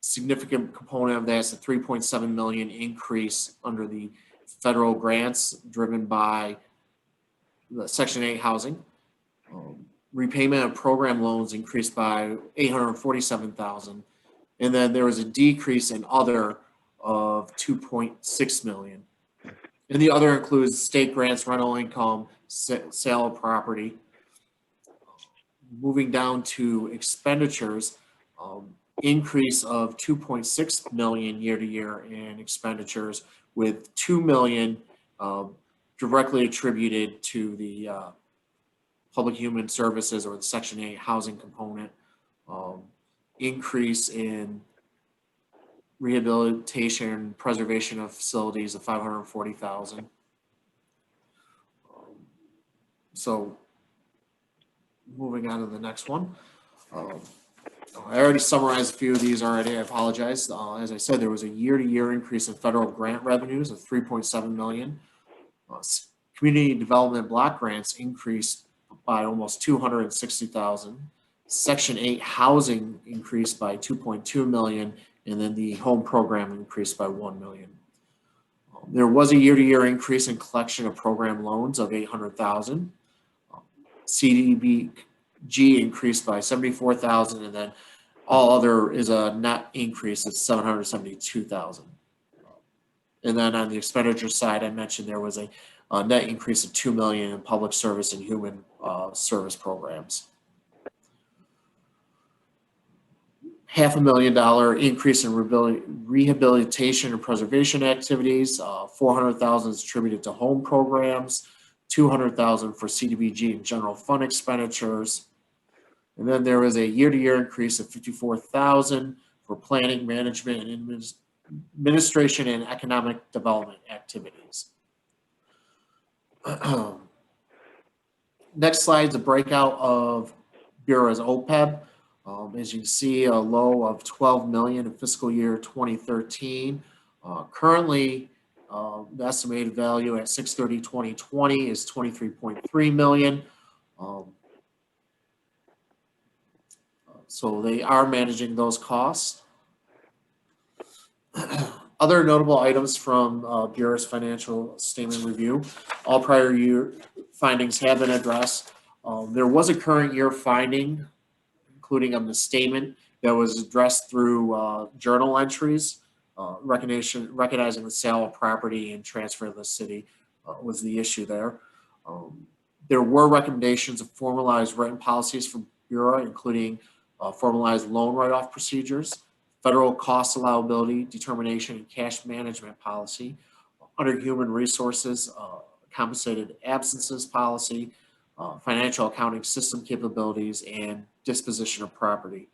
Speaker 7: Significant component of that is a $3.7 million increase under the federal grants driven by the Section 8 housing. Repayment of program loans increased by $847,000. And then there was a decrease in other of $2.6 million. And the other includes state grants, rental income, sale of property. Moving down to expenditures, increase of 2.6 million year to year in expenditures, with 2 million directly attributed to the Public Human Services or the Section 8 housing component. Increase in rehabilitation and preservation of facilities of 540,000. So moving on to the next one. I already summarized a few of these already. I apologize. As I said, there was a year-to-year increase in federal grant revenues of 3.7 million. Community development block grants increased by almost 260,000. Section 8 housing increased by 2.2 million, and then the home program increased by 1 million. There was a year-to-year increase in collection of program loans of 800,000. CDBG increased by 74,000, and then all other is a net increase of 772,000. And then on the expenditure side, I mentioned there was a net increase of 2 million in public service and human service programs. $500,000 increase in rehabilitation and preservation activities. 400,000 is attributed to home programs. 200,000 for CDBG and general fund expenditures. And then there was a year-to-year increase of 54,000 for planning, management, and administration and economic development activities. Next slide is a breakout of Bureau's OPEB. As you can see, a low of 12 million in fiscal year 2013. Currently, the estimated value at 6/30/2020 is 23.3 million. So they are managing those costs. Other notable items from Bureau's financial statement review. All prior year findings have been addressed. There was a current year finding, including a misstatement that was addressed through journal entries. Recognizing the sale of property and transfer to the city was the issue there. There were recommendations of formalized written policies from Bureau, including formalized loan write-off procedures, federal cost allowability determination and cash management policy, under human resources, compensated absences policy, financial accounting system capabilities, and disposition of property.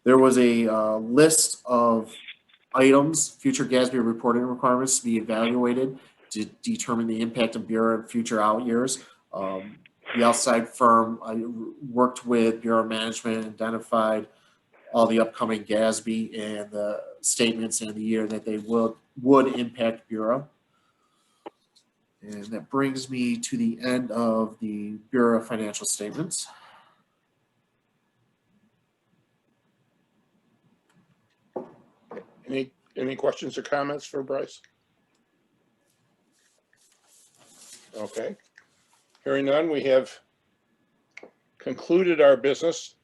Speaker 7: There was a list of items, future GASB reporting requirements to be evaluated to determine the impact of Bureau in future out years. The outside firm worked with Bureau management, identified all the upcoming GASB and the statements in the year that they would impact Bureau. And that brings me to the end of the Bureau financial statements.
Speaker 1: Any questions or comments for Bryce? Okay. Hearing none, we have concluded our business.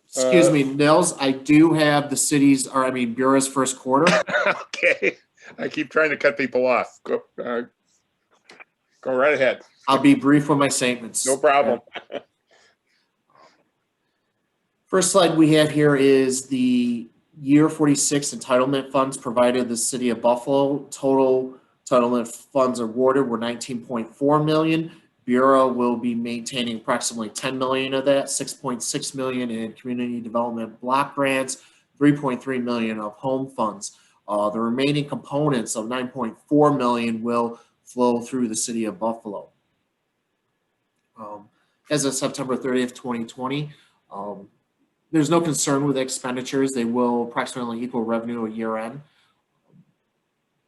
Speaker 7: Excuse me, Nels, I do have the Bureau's first quarter.
Speaker 1: Okay. I keep trying to cut people off. Go right ahead.
Speaker 7: I'll be brief with my statements.
Speaker 1: No problem.
Speaker 7: First slide we have here is the year 46 entitlement funds provided the city of Buffalo. Total entitlement funds awarded were 19.4 million. Bureau will be maintaining approximately 10 million of that, 6.6 million in community development block grants, 3.3 million of home funds. The remaining components of 9.4 million will flow through the city of Buffalo. As of September 30th, 2020, there's no concern with expenditures. They will approximately equal revenue at year end.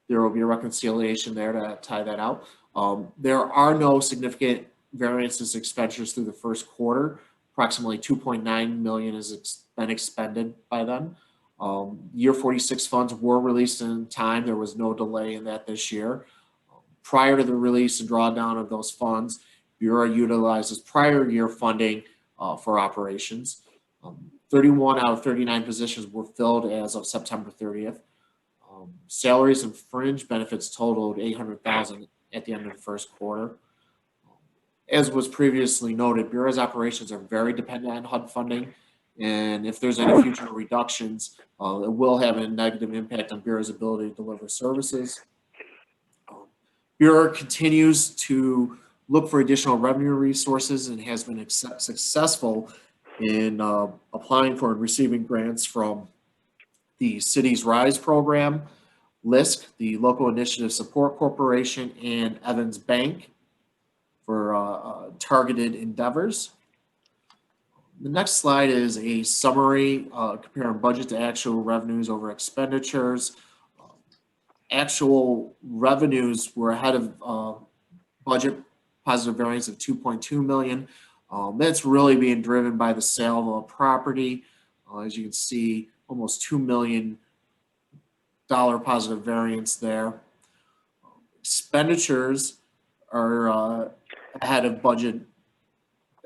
Speaker 7: There will be a reconciliation there to tie that out. There are no significant variances expenditures through the first quarter. Approximately 2.9 million has been expended by them. Year 46 funds were released in time. There was no delay in that this year. Prior to the release and drawdown of those funds, Bureau utilizes prior year funding for operations. 31 out of 39 positions were filled as of September 30th. Salaries and fringe benefits totaled $800,000 at the end of the first quarter. As was previously noted, Bureau's operations are very dependent on HUD funding, and if there's any future reductions, it will have a negative impact on Bureau's ability to deliver services. Bureau continues to look for additional revenue resources and has been successful in applying for and receiving grants from the Cities RISE program, LISC, the Local Initiative Support Corporation, and Evans Bank for targeted endeavors. The next slide is a summary comparing budget to actual revenues over expenditures. Actual revenues were ahead of budget, positive variance of 2.2 million. That's really being driven by the sale of a property. As you can see, almost $2 million positive variance there. Expenditures are ahead of budget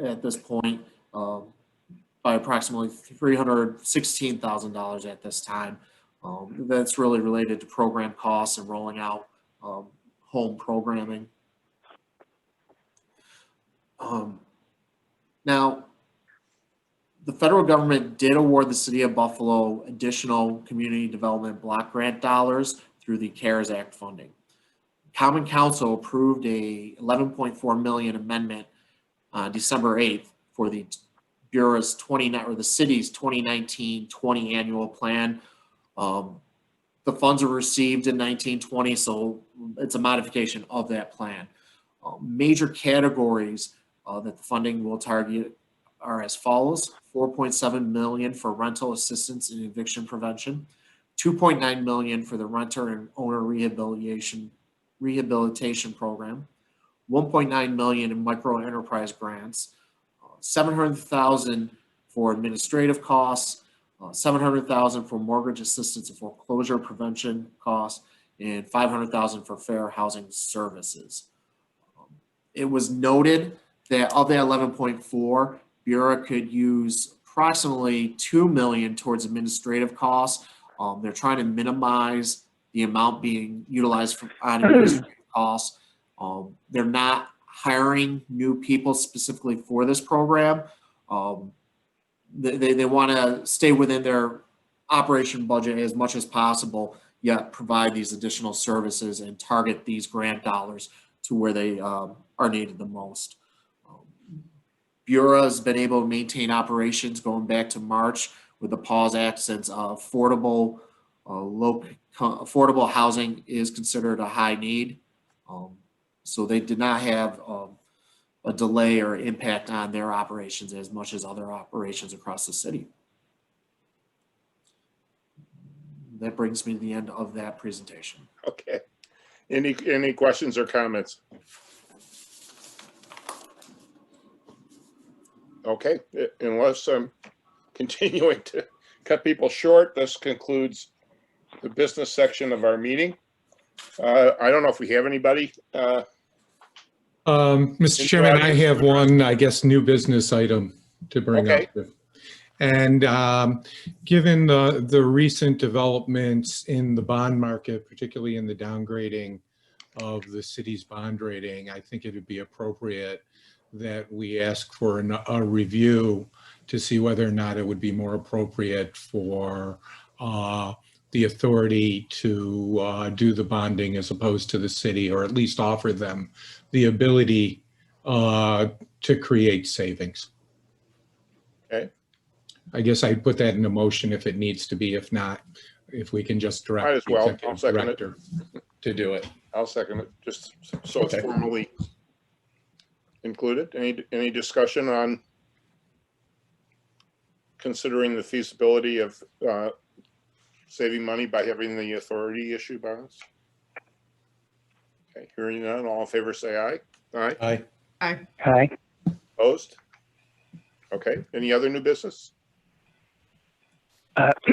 Speaker 7: at this point by approximately $316,000 at this time. That's really related to program costs and rolling out home programming. Now, the federal government did award the city of Buffalo additional community development block grant dollars through the CARES Act funding. Common Council approved a $11.4 million amendment on December 8th for the Bureau's the city's 2019-20 annual plan. The funds were received in 1920, so it's a modification of that plan. Major categories that the funding will target are as follows: $4.7 million for rental assistance and eviction prevention, $2.9 million for the renter and owner rehabilitation program, $1.9 million in micro enterprise grants, $700,000 for administrative costs, $700,000 for mortgage assistance and foreclosure prevention costs, and $500,000 for fair housing services. It was noted that of that 11.4, Bureau could use approximately $2 million towards administrative costs. They're trying to minimize the amount being utilized on administrative costs. They're not hiring new people specifically for this program. They want to stay within their operation budget as much as possible, yet provide these additional services and target these grant dollars to where they are needed the most. Bureau has been able to maintain operations going back to March with the PAWS Act, since affordable housing is considered a high need. So they did not have a delay or impact on their operations as much as other operations across the city. That brings me to the end of that presentation.
Speaker 1: Okay. Any questions or comments? Okay, unless I'm continuing to cut people short, this concludes the business section of our meeting. I don't know if we have anybody.
Speaker 2: Mr. Chairman, I have one, I guess, new business item to bring up. And given the recent developments in the bond market, particularly in the downgrading of the city's bond rating, I think it would be appropriate that we ask for a review to see whether or not it would be more appropriate for the authority to do the bonding as opposed to the city, or at least offer them the ability to create savings.
Speaker 1: Okay.
Speaker 2: I guess I'd put that in a motion if it needs to be. If not, if we can just direct the executive director to do it.
Speaker 1: I'll second it, just so it's formally included. Any discussion on considering the feasibility of saving money by having the authority issue bonds? Okay, hearing none, all in favor say aye. Aye.
Speaker 2: Aye.
Speaker 5: Aye.
Speaker 3: Aye.
Speaker 1: Opposed? Okay, any other new business?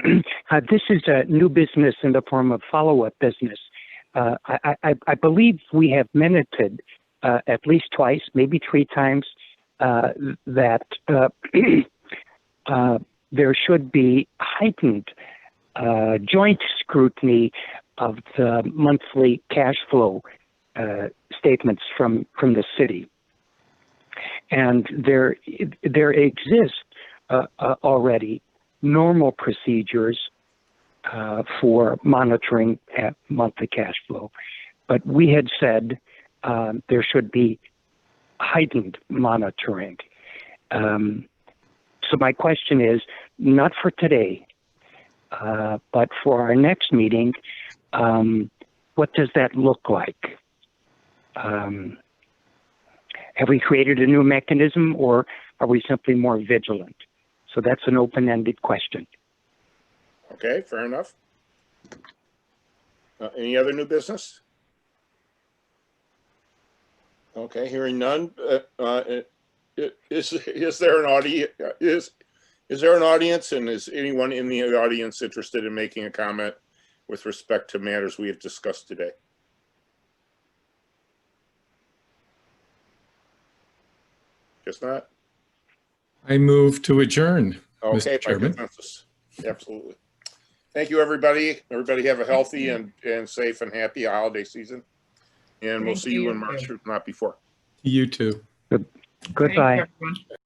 Speaker 3: This is a new business in the form of follow-up business. I believe we have minuted at least twice, maybe 3 times, that there should be heightened joint scrutiny of the monthly cash flow statements from the city. And there exist already normal procedures for monitoring monthly cash flow. But we had said there should be heightened monitoring. So my question is, not for today, but for our next meeting, what does that look like? Have we created a new mechanism, or are we simply more vigilant? So that's an open-ended question.
Speaker 1: Okay, fair enough. Any other new business? Okay, hearing none. Is there an audience? Is there an audience, and is anyone in the audience interested in making a comment with respect to matters we have discussed today? Guess not.
Speaker 2: I move to adjourn,
Speaker 1: Okay,
Speaker 2: Mr.
Speaker 1: by
Speaker 2: Chairman.
Speaker 1: consensus. Absolutely. Thank you, everybody. Everybody have a healthy and safe and happy holiday season. And we'll
Speaker 5: Thank
Speaker 1: see you in
Speaker 5: you.
Speaker 1: March, if not before.
Speaker 2: You too.
Speaker 3: Goodbye.
Speaker 5: Thanks, everyone.